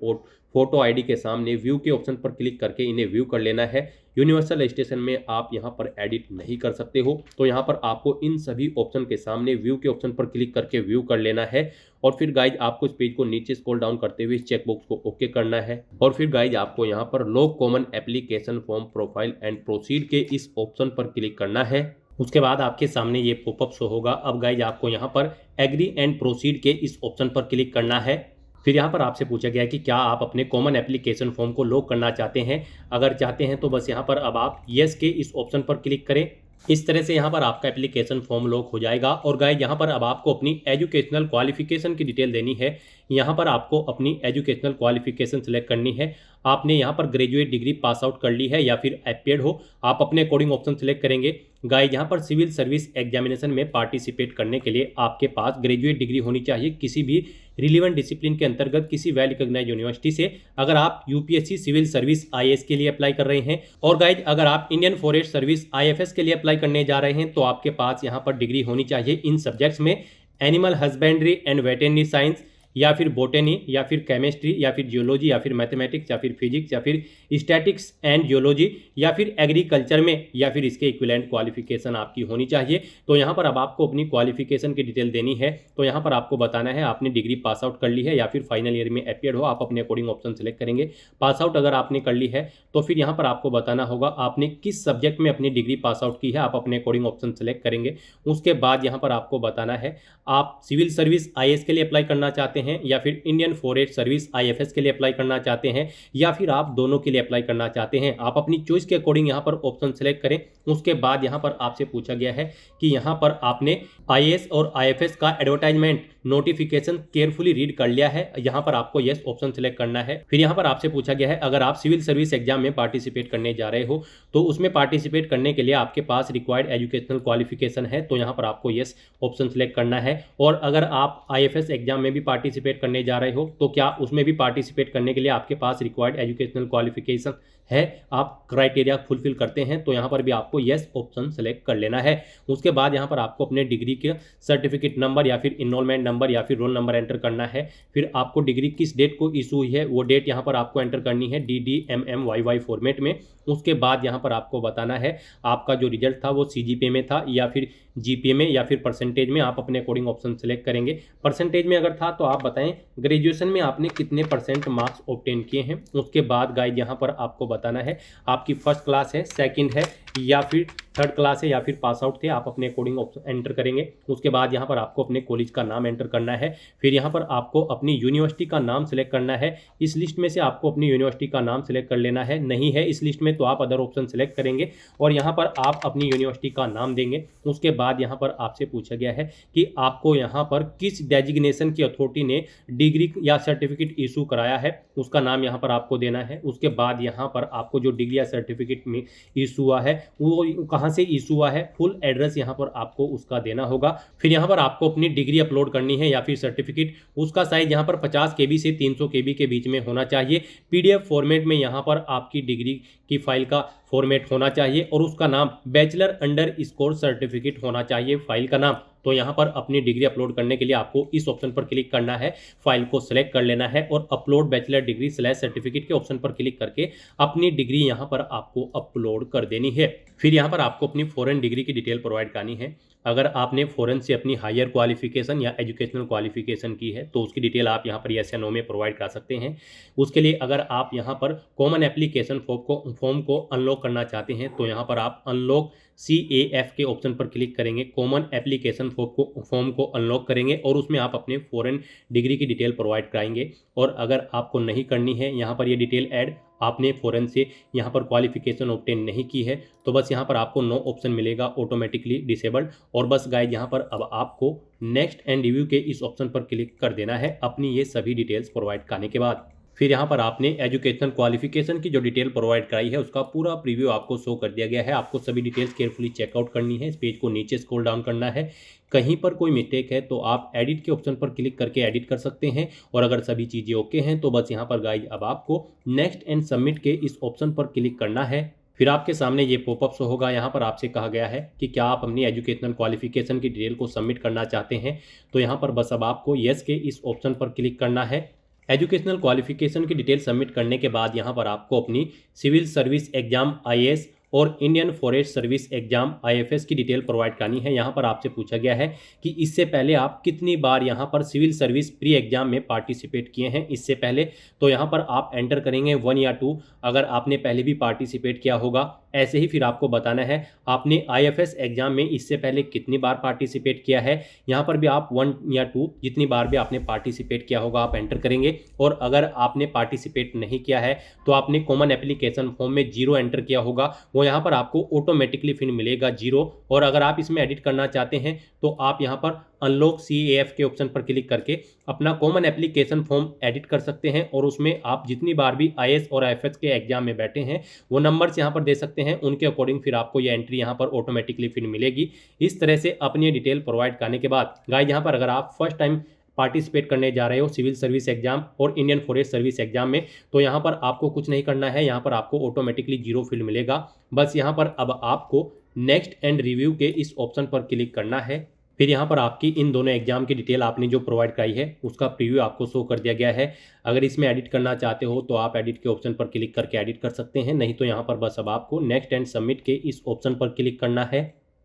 फोटो आईडी के सामने व्यू के ऑप्शन पर क्लिक करके इन्हें व्यू कर लेना है। यूनिवर्सल रजिस्ट्रेशन में आप यहाँ पर एडिट नहीं कर सकते हो, तो यहाँ पर आपको इन सभी ऑप्शन के सामने व्यू के ऑप्शन पर क्लिक करके व्यू कर लेना है। और फिर गाइज आपको इस पेज को नीचे स्क्रॉल डाउन करते हुए इस चेकबॉक्स को ओके करना है। और फिर गाइज आपको यहाँ पर log common application form profile and proceed के इस ऑप्शन पर क्लिक करना है। उसके बाद आपके सामने ये पॉपअप शो होगा। अब गाइज आपको यहाँ पर एग्री एंड प्रोसीड के इस ऑप्शन पर क्लिक करना है। फिर यहाँ पर आपसे पूछा गया है कि क्या आप अपने कॉमन एप्लीकेशन फॉर्म को लॉक करना चाहते हैं। अगर चाहते हैं तो बस यहाँ पर अब आप येस के इस ऑप्शन पर क्लिक करें। इस तरह से यहाँ पर आपका एप्लीकेशन फॉर्म लॉक हो जाएगा। और गाइस यहाँ पर अब आपको अपनी एजुकेशनल क्वालिफिकेशन की डिटेल देनी है। यहाँ पर आपको अपनी एजुकेशनल क्वालिफिकेशन सेलेक्ट करनी है। आपने यहाँ पर ग्रेजुएट डिग्री पास आउट कर ली है या फिर एपियर्ड हो, आप अपने अकॉर्डिंग ऑप्शन सेलेक्ट करेंगे। गाइस यहाँ पर सिविल सर्विस एग्जामिनेशन में पार्टिसिपेट करने के लिए आपके पास ग्रेजुएट डिग्री होनी चाहिए किसी भी रिलीवेंट डिसिप्लिन के अंतर्गत किसी वेल रिकॉग्नाइज्ड यूनिवर्सिटी से, अगर आप यूपीएससी सिविल सर्विस आईएएस के लिए अप्लाई कर रहे हैं। और गाइस अगर आप इंडियन फॉरेस्ट सर्विस आईएफएस के लिए अप्लाई करने जा रहे हैं तो आपके पास यहाँ पर डिग्री होनी चाहिए इन सब्जेक्ट्स में animal husbandry and veterinary science, या फिर बोटेनी, या फिर केमिस्ट्री, या फिर जियोलॉजी, या फिर मैथमेटिक्स, या फिर फिजिक्स, या फिर स्टैटिक्स एंड जियोलॉजी, या फिर एग्रीकल्चर में, या फिर इसके इक्विवेलेंट क्वालिफिकेशन आपकी होनी चाहिए। तो यहाँ पर अब आपको अपनी क्वालिफिकेशन की डिटेल देनी है। तो यहाँ पर आपको बताना है आपने डिग्री पास आउट कर ली है या फिर फाइनल ईयर में अपियर हो, आप अपने अकॉर्डिंग ऑप्शन सेलेक्ट करेंगे। पास आउट अगर आपने कर ली है तो फिर यहाँ पर आपको बताना होगा आपने किस सब्जेक्ट में अपनी डिग्री पास आउट की है, आप अपने अकॉर्डिंग ऑप्शन सेलेक्ट करेंगे। उसके बाद यहाँ पर आपको बताना है आप सिविल सर्विस आईएएस के लिए अप्लाई करना चाहते हैं या फिर इंडियन फॉरेस्ट सर्विस आईएफएस के लिए अप्लाई करना चाहते हैं, या फिर आप दोनों के लिए अप्लाई करना चाहते हैं। आप अपनी चॉइस के अकॉर्डिंग यहाँ पर ऑप्शन सेलेक्ट करें। उसके बाद यहाँ पर आपसे पूछा गया है कि यहाँ पर आपने आईएएस और आईएफएस का एडवर्टाइजमेंट नोटिफिकेशन केयरफुली रीड कर लिया है, यहाँ पर आपको यस ऑप्शन सेलेक्ट करना है। फिर यहाँ पर आपसे पूछा गया है अगर आप सिविल सर्विस एग्जाम में पार्टिसिपेट करने जा रहे हो तो उसमें पार्टिसिपेट करने के लिए आपके पास रिक्वायर्ड एजुकेशनल क्वालिफिकेशन है, तो यहाँ पर आपको यस ऑप्शन सेलेक्ट करना है। और अगर आप आईएफएस एग्जाम में भी पार्टिसिपेट करने जा रहे हो तो क्या उसमें भी पार्टिसिपेट करने के लिए आपके पास रिक्वायर्ड एजुकेशनल क्वालिफिकेशन है, आप क्राइटेरिया फुलफिल करते हैं, तो यहाँ पर भी आपको यस ऑप्शन सेलेक्ट कर लेना है। उसके बाद यहाँ पर आपको अपने डिग्री के सर्टिफिकेट नंबर या फिर इनरोलमेंट नंबर या फिर रोल नंबर एंटर करना है। फिर आपको डिग्री किस डेट को इशू हुई है वो डेट यहाँ पर आपको एंटर करनी है DDMMYY फॉर्मेट में। उसके बाद यहाँ पर आपको बताना है आपका जो रिजल्ट था वो CGPA में था या फिर GPA में या फिर परसेंटेज में, आप अपने अकॉर्डिंग ऑप्शन सेलेक्ट करेंगे। परसेंटेज में अगर था तो आप बताएं ग्रेजुएशन में आपने कितने % मार्क्स ऑब्टेन किए हैं। उसके बाद गाइड यहाँ पर आपको बताना है आपकी फर्स्ट क्लास है, सेकंड है या फिर थर्ड क्लास है या फिर पास आउट थे, आप अपने अकॉर्डिंग ऑप्शन एंटर करेंगे। उसके बाद यहाँ पर आपको अपने कॉलेज का नाम एंटर करना है। फिर यहाँ पर आपको अपनी यूनिवर्सिटी का नाम सेलेक्ट करना है। इस लिस्ट में से आपको अपनी यूनिवर्सिटी का नाम सेलेक्ट कर लेना है, नहीं है इस लिस्ट में तो आप अदर ऑप्शन सेलेक्ट करेंगे और यहाँ पर आप अपनी यूनिवर्सिटी का नाम देंगे। उसके बाद यहाँ पर आपसे पूछा गया है कि आपको यहाँ पर किस डेजिग्नेशन की अथॉरिटी ने डिग्री या सर्टिफिकेट इशू कराया है, उसका नाम यहाँ पर आपको देना है। उसके बाद यहाँ पर आपको जो डिग्री या सर्टिफिकेट में इशू हुआ है वो कहाँ से इशू हुआ है, फुल एड्रेस यहाँ पर आपको उसका देना होगा। फिर यहाँ पर आपको अपनी डिग्री अपलोड करनी है या फिर सर्टिफिकेट, उसका साइज यहाँ पर 50 KB से 300 KB के बीच में होना चाहिए। PDF फॉर्मेट में यहाँ पर आपकी डिग्री की फाइल का फॉर्मेट होना चाहिए और उसका नाम बैचलर अंडर स्कोर सर्टिफिकेट होना चाहिए फाइल का नाम। तो यहाँ पर अपनी डिग्री अपलोड करने के लिए आपको इस ऑप्शन पर क्लिक करना है, फाइल को सिलेक्ट कर लेना है और अपलोड बैचलर डिग्री / सर्टिफिकेट के ऑप्शन पर क्लिक करके अपनी डिग्री यहाँ पर आपको अपलोड कर देनी है। फिर यहाँ पर आपको अपनी फॉरेन डिग्री की डिटेल प्रोवाइड करनी है। अगर आपने फॉरेन से अपनी हायर क्वालिफिकेशन या एजुकेशनल क्वालिफिकेशन की है तो उसकी डिटेल आप यहाँ पर यस या नो में प्रोवाइड कर सकते हैं। उसके लिए अगर आप यहाँ पर कॉमन एप्लीकेशन फॉर्म को अनलॉक करना चाहते हैं तो यहाँ पर आप अनलॉक CAF के ऑप्शन पर क्लिक करेंगे, कॉमन एप्लीकेशन फॉर्म को अनलॉक करेंगे और उसमें आप अपने फॉरेन डिग्री की डिटेल प्रोवाइड कराएंगे। और अगर आपको नहीं करनी है यहाँ पर ये डिटेल ऐड, आपने फॉरेन से यहाँ पर क्वालिफिकेशन ऑब्टेन नहीं की है तो बस यहाँ पर आपको नो ऑप्शन मिलेगा ऑटोमेटिकली डिसेबल्ड। और बस गाइड यहाँ पर अब आपको नेक्स्ट एंड रिव्यू के इस ऑप्शन पर क्लिक कर देना है अपनी ये सभी डिटेल्स प्रोवाइड करने के बाद। फिर यहाँ पर आपने एजुकेशनल क्वालिफिकेशन की जो डिटेल प्रोवाइड कराई है उसका पूरा प्रीव्यू आपको शो कर दिया गया है। आपको सभी डिटेल्स केयरफुली चेकआउट करनी है, इस पेज को नीचे स्क्रॉल डाउन करना है। कहीं पर कोई मिस्टेक है तो आप एडिट के ऑप्शन पर क्लिक करके एडिट कर सकते हैं और अगर सभी चीज़ें ओके हैं तो बस यहाँ पर गाइड अब आपको नेक्स्ट एंड सबमिट के इस ऑप्शन पर क्लिक करना है। फिर आपके सामने ये पॉपअप शो होगा, यहाँ पर आपसे कहा गया है कि क्या आप अपनी एजुकेशनल क्वालिफिकेशन की डिटेल को सबमिट करना चाहते हैं। तो यहाँ पर बस अब आपको येस के इस ऑप्शन पर क्लिक करना है। एजुकेशनल क्वालिफिकेशन की डिटेल सबमिट करने के बाद यहाँ पर आपको अपनी सिविल सर्विस एग्जाम IAS और Indian forest service exam IFS की डिटेल प्रोवाइड करनी है। यहाँ पर आपसे पूछा गया है कि इससे पहले आप कितनी बार यहाँ पर सिविल सर्विस प्री एग्जाम में पार्टिसिपेट किए हैं इससे पहले। तो यहाँ पर आप एंटर करेंगे 1 या 2 अगर आपने पहले भी पार्टिसिपेट किया होगा। ऐसे ही फिर आपको बताना है आपने IFS एग्जाम में इससे पहले कितनी बार पार्टिसिपेट किया है। यहाँ पर भी आप 1 या 2 जितनी बार भी आपने पार्टिसिपेट किया होगा आप एंटर करेंगे। और अगर आपने पार्टिसिपेट नहीं किया है तो आपने कॉमन एप्लीकेशन फॉर्म में 0 एंटर किया होगा, वो यहाँ पर आपको ऑटोमेटिकली फिर मिलेगा 0। और अगर आप इसमें एडिट करना चाहते हैं तो आप यहाँ पर अनलॉक CAF के ऑप्शन पर क्लिक करके अपना कॉमन एप्लीकेशन फॉर्म एडिट कर सकते हैं और उसमें आप जितनी बार भी IAS और IFS के एग्जाम में बैठे हैं वो नंबर्स यहाँ पर दे सकते हैं, उनके अकॉर्डिंग फिर आपको ये एंट्री यहाँ पर ऑटोमेटिकली फिर मिलेगी। इस तरह से अपनी डिटेल प्रोवाइड करने के बाद गाइस यहाँ पर अगर आप फर्स्ट टाइम पार्टिसिपेट करने जा रहे हो सिविल सर्विस एग्जाम और इंडियन फॉरेस्ट सर्विस एग्जाम में, तो यहाँ पर आपको कुछ नहीं करना है, यहाँ पर आपको ऑटोमेटिकली 0 फील्ड मिलेगा। बस यहाँ पर अब आपको नेक्स्ट एंड रिव्यू के इस ऑप्शन पर क्लिक करना है। फिर यहाँ पर आपकी इन दोनों एग्जाम की डिटेल आपने जो प्रोवाइड कराई है उसका प्रीव्यू आपको शो कर दिया गया है। अगर इसमें एडिट करना चाहते हो तो आप एडिट के ऑप्शन पर क्लिक करके एडिट कर सकते हैं, नहीं तो यहाँ पर बस अब आपको नेक्स्ट एंड सबमिट के इस ऑप्शन पर क्लिक करना है।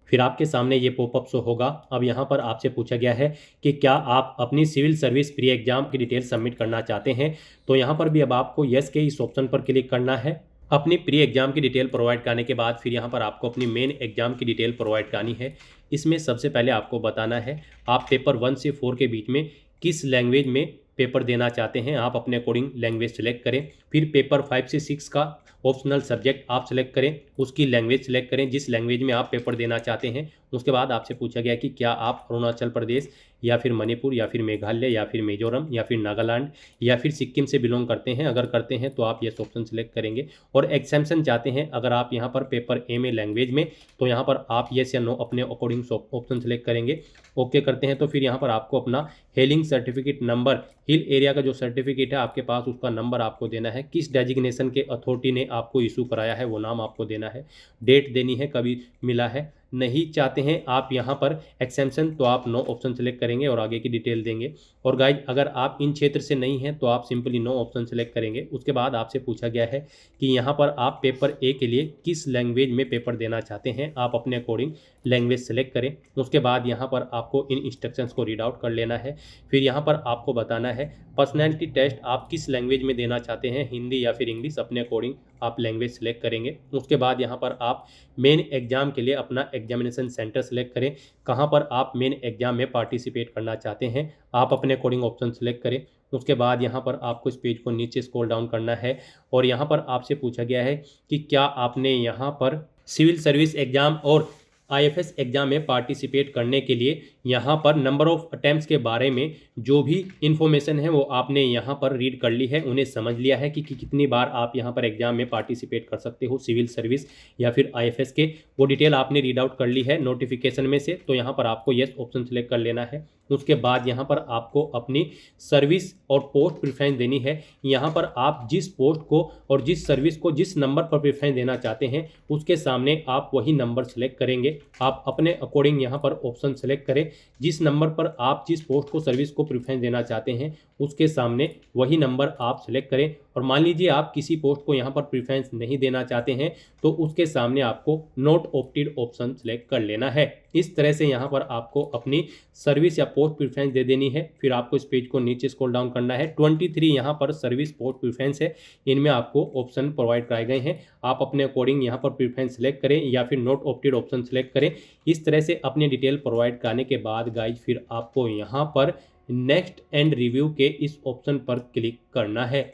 फिर आपके सामने ये पॉपअप शो होगा। अब यहाँ पर आपसे पूछा गया है कि क्या आप अपनी सिविल सर्विस प्री एग्जाम की डिटेल सबमिट करना चाहते हैं, तो यहाँ पर भी अब आपको यस के इस ऑप्शन पर क्लिक करना है। अपनी प्री एग्जाम की डिटेल प्रोवाइड करने के बाद फिर यहाँ पर आपको अपनी मेन एग्जाम की डिटेल प्रोवाइड करनी है। इसमें सबसे पहले आपको बताना है आप पेपर 1 से 4 के बीच में किस लैंग्वेज में पेपर देना चाहते हैं, आप अपने अकॉर्डिंग लैंग्वेज सेलेक्ट करें। फिर पेपर 5 से 6 का ऑप्शनल सब्जेक्ट आप सेलेक्ट करें, उसकी लैंग्वेज सेलेक्ट करें जिस लैंग्वेज में आप पेपर देना चाहते हैं। उसके बाद आपसे पूछा गया कि क्या आप अरुणाचल प्रदेश या फिर मणिपुर या फिर मेघालय या फिर मिजोरम या फिर नागालैंड या फिर सिक्किम से बिलोंग करते हैं। अगर करते हैं तो आप यस ऑप्शन सेलेक्ट करेंगे। और एक्सेम्पशन चाहते हैं अगर आप यहाँ पर पेपर ए में लैंग्वेज में, तो यहाँ पर आप यस या नो अपने अकॉर्डिंग ऑप्शन सेलेक्ट करेंगे। ओके करते हैं तो फिर यहाँ पर आपको अपना hailing certificate number, hill area का जो सर्टिफिकेट है आपके पास उसका नंबर आपको देना है, किस डेजिग्नेशन के अथॉरिटी ने आपको इशू कराया है वो नाम आपको देना है, डेट देनी है कभी मिला है। नहीं चाहते हैं आप यहाँ पर एक्सेम्पशन तो आप नो ऑप्शन सेलेक्ट करेंगे और आगे की डिटेल देंगे। और गाइज अगर आप इन क्षेत्र से नहीं हैं तो आप सिंपली नो ऑप्शन सेलेक्ट करेंगे। उसके बाद आपसे पूछा गया है कि यहाँ पर आप पेपर ए के लिए किस लैंग्वेज में पेपर देना चाहते हैं, आप अपने अकॉर्डिंग लैंग्वेज सेलेक्ट करें। उसके बाद यहाँ पर आपको इन इंस्ट्रक्शंस को रीड आउट कर लेना है। फिर यहाँ पर आपको बताना है पर्सनैलिटी टेस्ट आप किस लैंग्वेज में देना चाहते हैं, हिंदी या फिर इंग्लिश, अपने अकॉर्डिंग आप लैंग्वेज सेलेक्ट करेंगे। उसके बाद यहाँ पर आप मेन एग्जाम के लिए अपना एग्जामिनेशन सेंटर सेलेक्ट करें, कहाँ पर आप मेन एग्जाम में पार्टिसिपेट करना चाहते हैं आप अपने अकॉर्डिंग ऑप्शन सेलेक्ट करें। उसके बाद यहाँ पर आपको इस पेज को नीचे स्क्रॉल डाउन करना है और यहाँ पर आपसे पूछा गया है कि क्या आपने यहाँ पर सिविल सर्विस एग्जाम और IFS एग्जाम में पार्टिसिपेट करने के लिए यहाँ पर नंबर ऑफ अटैम्प्ट्स के बारे में जो भी इन्फॉर्मेशन है वो आपने यहाँ पर रीड कर ली है, उन्हें समझ लिया है कि कितनी बार आप यहाँ पर एग्जाम में पार्टिसिपेट कर सकते हो सिविल सर्विस या फिर IFS के, वो डिटेल आपने रीड आउट कर ली है नोटिफिकेशन में से, तो यहाँ पर आपको यस ऑप्शन सेलेक्ट कर लेना है। उसके बाद यहाँ पर आपको अपनी सर्विस और पोस्ट प्रेफरेंस देनी है। यहाँ पर आप जिस पोस्ट को और जिस सर्विस को जिस नंबर पर प्रेफरेंस देना चाहते हैं उसके सामने आप वही नंबर सेलेक्ट करेंगे। आप अपने अकॉर्डिंग यहाँ पर ऑप्शन सेलेक्ट करें, जिस नंबर पर आप जिस पोस्ट को सर्विस को प्रेफरेंस देना चाहते हैं उसके सामने वही नंबर आप सेलेक्ट करें। और मान लीजिए आप किसी पोस्ट को यहाँ पर प्रेफरेंस नहीं देना चाहते हैं तो उसके सामने आपको नॉट ऑप्टेड ऑप्शन सेलेक्ट कर लेना है। इस तरह से यहाँ पर आपको अपनी सर्विस या पोस्ट प्रेफरेंस दे देनी है। फिर आपको इस पेज को नीचे स्क्रॉल डाउन करना है। 23 यहाँ पर सर्विस पोस्ट प्रेफरेंस है, इनमें आपको ऑप्शन प्रोवाइड कराए गए हैं। आप अपने अकॉर्डिंग यहाँ पर प्रेफरेंस सेलेक्ट करें या फिर नॉट ऑप्टेड ऑप्शन सेलेक्ट करें। इस तरह से अपनी डिटेल प्रोवाइड कराने के बाद गाइज फिर आपको यहाँ पर नेक्स्ट एंड रिव्यू के इस ऑप्शन पर क्लिक करना है।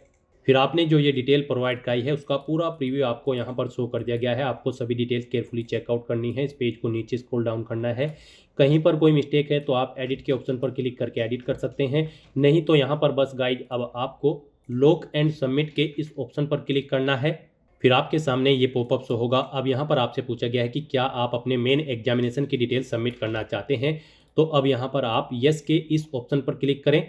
फिर आपने जो ये डिटेल प्रोवाइड कराई है उसका पूरा प्रीव्यू आपको यहाँ पर शो कर दिया गया है। आपको सभी डिटेल्स केयरफुली चेकआउट करनी है। इस पेज को नीचे स्क्रॉल डाउन करना है। कहीं पर कोई मिस्टेक है तो आप एडिट के ऑप्शन पर क्लिक करके एडिट कर सकते हैं, नहीं तो यहाँ पर बस गाइड अब आपको लॉक एंड सबमिट के इस ऑप्शन पर क्लिक करना है। फिर आपके सामने ये पॉपअप शो होगा। अब यहाँ पर आपसे पूछा गया है कि क्या आप अपने मेन एग्जामिनेशन की डिटेल सबमिट करना चाहते हैं, तो अब यहाँ पर आप यस के इस ऑप्शन पर क्लिक करें।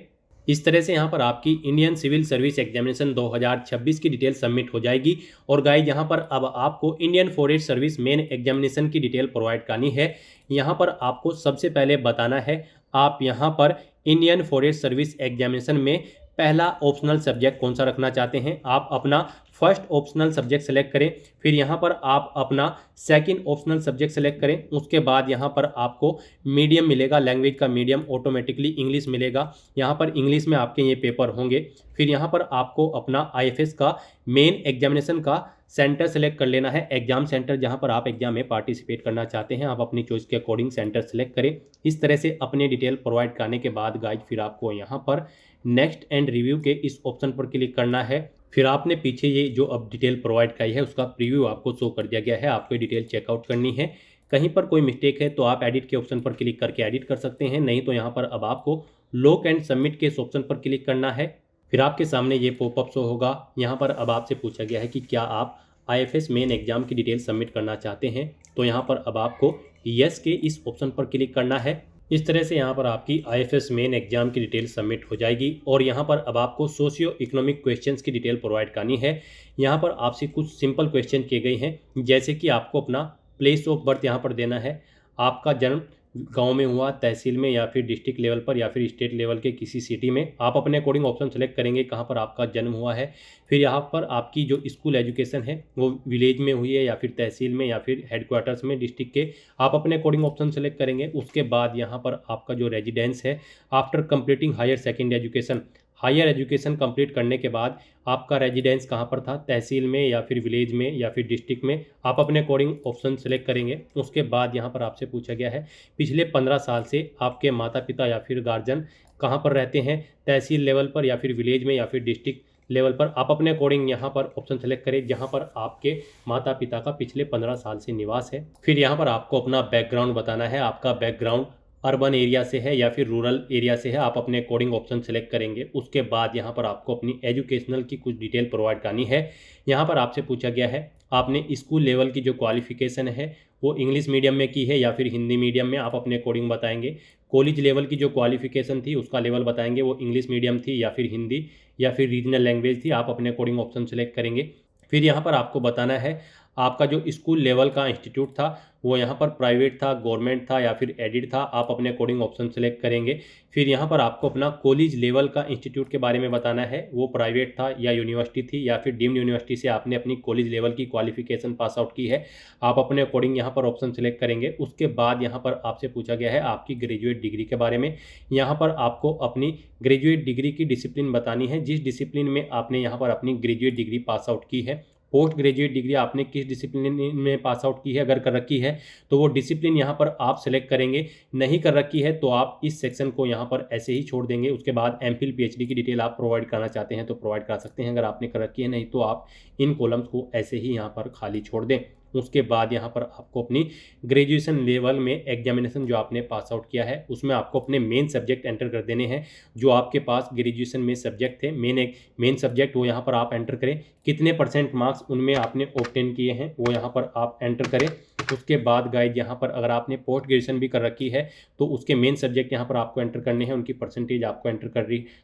इस तरह से यहाँ पर आपकी इंडियन सिविल सर्विस एग्जामिनेशन 2026 की डिटेल सबमिट हो जाएगी। और गाइस यहाँ पर अब आपको Indian forest service main examination की डिटेल प्रोवाइड करनी है। यहाँ पर आपको सबसे पहले बताना है आप यहाँ पर इंडियन फॉरेस्ट सर्विस एग्जामिनेशन में पहला ऑप्शनल सब्जेक्ट कौन सा रखना चाहते हैं। आप अपना फर्स्ट ऑप्शनल सब्जेक्ट सेलेक्ट करें। फिर यहाँ पर आप अपना सेकंड ऑप्शनल सब्जेक्ट सेलेक्ट करें। उसके बाद यहाँ पर आपको मीडियम मिलेगा, लैंग्वेज का मीडियम ऑटोमेटिकली इंग्लिश मिलेगा। यहाँ पर इंग्लिश में आपके ये पेपर होंगे। फिर यहाँ पर आपको अपना IFS का मेन एग्जामिनेशन का सेंटर सेलेक्ट कर लेना है, एग्जाम सेंटर जहाँ पर आप एग्जाम में पार्टिसिपेट करना चाहते हैं। आप अपनी चॉइस के अकॉर्डिंग सेंटर सेलेक्ट करें। इस तरह से अपने डिटेल प्रोवाइड करने के बाद गाइज फिर आपको यहाँ पर नेक्स्ट एंड रिव्यू के इस ऑप्शन पर क्लिक करना है। फिर आपने पीछे ये जो अब डिटेल प्रोवाइड कराई है उसका प्रीव्यू आपको शो कर दिया गया है, आपको डिटेल चेकआउट करनी है। कहीं पर कोई मिस्टेक है तो आप एडिट के ऑप्शन पर क्लिक करके एडिट कर सकते हैं, नहीं तो यहाँ पर अब आपको लॉक एंड सबमिट के इस ऑप्शन पर क्लिक करना है। फिर आपके सामने ये पॉपअप शो होगा। यहाँ पर अब आपसे पूछा गया है कि क्या आप IFS मेन एग्जाम की डिटेल सबमिट करना चाहते हैं, तो यहाँ पर अब आपको यस के इस ऑप्शन पर क्लिक करना है। इस तरह से यहाँ पर आपकी IFS मेन एग्जाम की डिटेल सबमिट हो जाएगी और यहाँ पर अब आपको सोशियो इकोनॉमिक क्वेश्चंस की डिटेल प्रोवाइड करनी है। यहाँ पर आपसे कुछ सिंपल क्वेश्चन किए गए हैं, जैसे कि आपको अपना प्लेस ऑफ बर्थ यहाँ पर देना है, आपका जन्म गांव में हुआ, तहसील में, या फिर डिस्ट्रिक्ट लेवल पर, या फिर स्टेट लेवल के किसी सिटी में। आप अपने अकॉर्डिंग ऑप्शन सेलेक्ट करेंगे कहाँ पर आपका जन्म हुआ है। फिर यहाँ पर आपकी जो स्कूल एजुकेशन है वो विलेज में हुई है या फिर तहसील में या फिर हेडक्वार्टर्स में डिस्ट्रिक्ट के, आप अपने अकॉर्डिंग ऑप्शन सेलेक्ट करेंगे। उसके बाद यहाँ पर आपका जो रेजिडेंस है after completing higher secondary education, higher education complete करने के बाद आपका रेजिडेंस कहाँ पर था, तहसील में या फिर विलेज में या फिर डिस्ट्रिक्ट में, आप अपने अकॉर्डिंग ऑप्शन सेलेक्ट करेंगे। उसके बाद यहाँ पर आपसे पूछा गया है पिछले 15 साल से आपके माता पिता या फिर गार्जियन कहाँ पर रहते हैं, तहसील लेवल पर या फिर विलेज में या फिर डिस्ट्रिक्ट लेवल पर। आप अपने अकॉर्डिंग यहाँ पर ऑप्शन सेलेक्ट करें जहाँ पर आपके माता पिता का पिछले 15 साल से निवास है। फिर यहाँ पर आपको अपना बैकग्राउंड बताना है, आपका बैकग्राउंड अर्बन एरिया से है या फिर रूरल एरिया से है, आप अपने अकॉर्डिंग ऑप्शन सेलेक्ट करेंगे। उसके बाद यहाँ पर आपको अपनी एजुकेशनल की कुछ डिटेल प्रोवाइड करनी है। यहाँ पर आपसे पूछा गया है आपने स्कूल लेवल की जो क्वालिफिकेशन है वो इंग्लिश मीडियम में की है या फिर हिंदी मीडियम में, आप अपने अकॉर्डिंग बताएंगे। कॉलेज लेवल की जो क्वालिफिकेशन थी उसका लेवल बताएंगे, वो इंग्लिश मीडियम थी या फिर हिंदी या फिर रीजनल लैंग्वेज थी, आप अपने अकॉर्डिंग ऑप्शन सेलेक्ट करेंगे। फिर यहाँ पर आपको बताना है आपका जो स्कूल लेवल का इंस्टीट्यूट था वो यहाँ पर प्राइवेट था, गवर्नमेंट था या फिर एडिड था, आप अपने अकॉर्डिंग ऑप्शन सेलेक्ट करेंगे। फिर यहाँ पर आपको अपना कॉलेज लेवल का इंस्टीट्यूट के बारे में बताना है, वो प्राइवेट था या यूनिवर्सिटी थी या फिर डीम्ड यूनिवर्सिटी से आपने अपनी कॉलेज लेवल की क्वालिफिकेशन पास आउट की है, आप अपने अकॉर्डिंग यहाँ पर ऑप्शन सेलेक्ट करेंगे। उसके बाद यहाँ पर आपसे पूछा गया है आपकी ग्रेजुएट डिग्री के बारे में। यहाँ पर आपको अपनी ग्रेजुएट डिग्री की डिसिप्लिन बतानी है, जिस डिसिप्लिन में आपने यहाँ पर अपनी ग्रेजुएट डिग्री पास आउट की है। पोस्ट ग्रेजुएट डिग्री आपने किस डिसिप्लिन में पास आउट की है, अगर कर रखी है तो वो डिसिप्लिन यहाँ पर आप सेलेक्ट करेंगे, नहीं कर रखी है तो आप इस सेक्शन को यहाँ पर ऐसे ही छोड़ देंगे। उसके बाद एमफिल PhD की डिटेल आप प्रोवाइड करना चाहते हैं तो प्रोवाइड कर सकते हैं, अगर आपने कर रखी है, नहीं तो आप इन कॉलम्स को ऐसे ही यहाँ पर खाली छोड़ दें। उसके बाद यहाँ पर आपको अपनी ग्रेजुएशन लेवल में एग्जामिनेशन जो आपने पास आउट किया है उसमें आपको अपने मेन सब्जेक्ट एंटर कर देने हैं, जो आपके पास ग्रेजुएशन में सब्जेक्ट थे मेन सब्जेक्ट वो यहाँ पर आप एंटर करें, कितने % मार्क्स उनमें आपने ऑब्टेन किए हैं वो यहाँ पर आप एंटर करें। उसके बाद गाइड यहाँ पर अगर आपने पोस्ट ग्रेजुएशन भी कर रखी है तो उसके मेन सब्जेक्ट यहाँ पर आपको एंटर करने हैं, उनकी परसेंटेज आपको एंटर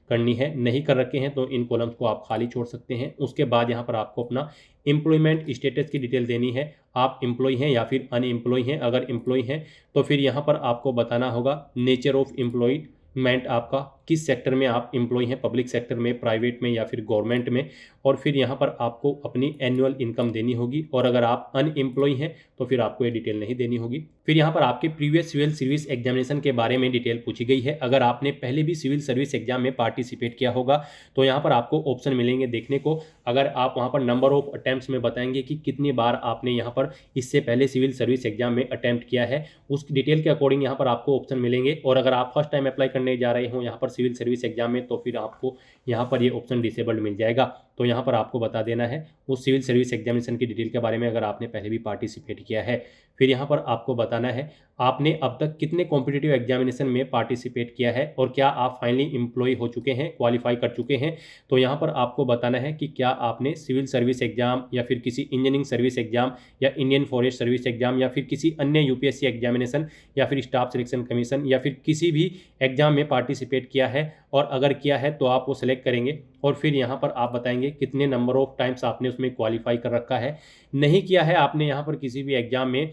करनी है, नहीं कर रखे हैं तो इन कॉलम्स को आप खाली छोड़ सकते हैं। उसके बाद यहाँ पर आपको अपना एम्प्लॉयमेंट स्टेटस की डिटेल देनी है, आप एम्प्लॉय हैं या फिर अनएम्प्लॉय हैं। अगर एम्प्लॉय हैं तो फिर यहाँ पर आपको बताना होगा नेचर ऑफ एम्प्लॉयमेंट, आपका किस सेक्टर में आप एम्प्लॉय हैं, पब्लिक सेक्टर में, प्राइवेट में या फिर गवर्नमेंट में। और फिर यहाँ पर आपको अपनी एनुअल इनकम देनी होगी, और अगर आप अनएम्प्लॉय हैं तो फिर आपको ये डिटेल नहीं देनी होगी। फिर यहाँ पर आपके प्रीवियस सिविल सर्विस एग्जामिनेशन के बारे में डिटेल पूछी गई है। अगर आपने पहले भी सिविल सर्विस एग्जाम में पार्टिसिपेट किया होगा तो यहाँ पर आपको ऑप्शन मिलेंगे देखने को। अगर आप वहाँ पर नंबर ऑफ अटैम्प्ट्स में बताएंगे कि कितनी बार आपने यहाँ पर इससे पहले सिविल सर्विस एग्जाम में अटैम्प्ट किया है, उस डिटेल के अकॉर्डिंग यहाँ पर आपको ऑप्शन मिलेंगे। और अगर आप फर्स्ट टाइम अप्लाई करने जा रहे हो यहाँ पर सिविल सर्विस एग्जाम में तो फिर आपको यहाँ पर ये ऑप्शन डिसेबल्ड मिल जाएगा। तो यहाँ पर आपको बता देना है उस सिविल सर्विस एग्जामिनेशन की डिटेल के बारे में, अगर आपने पहले भी पार्टिसिपेट किया है। फिर यहाँ पर आपको बताना है आपने अब तक कितने कॉम्पिटिटिव एग्जामिनेशन में पार्टिसिपेट किया है और क्या आप फाइनली एम्प्लॉय हो चुके हैं, क्वालिफाई कर चुके हैं। तो यहाँ पर आपको बताना है कि क्या आपने सिविल सर्विस एग्जाम या फिर किसी इंजीनियरिंग सर्विस एग्जाम या इंडियन फॉरेस्ट सर्विस एग्जाम या फिर किसी अन्य UPSC एग्जामिनेशन या फिर स्टाफ सिलेक्शन कमीशन या फिर किसी भी एग्जाम में पार्टिसिपेट किया है, और अगर किया है तो आप वो सेलेक्ट करेंगे। और फिर यहाँ पर आप बताएंगे कितने नंबर ऑफ टाइम्स आपने उसमें क्वालिफाई कर रखा है। नहीं किया है आपने यहाँ पर किसी भी एग्जाम में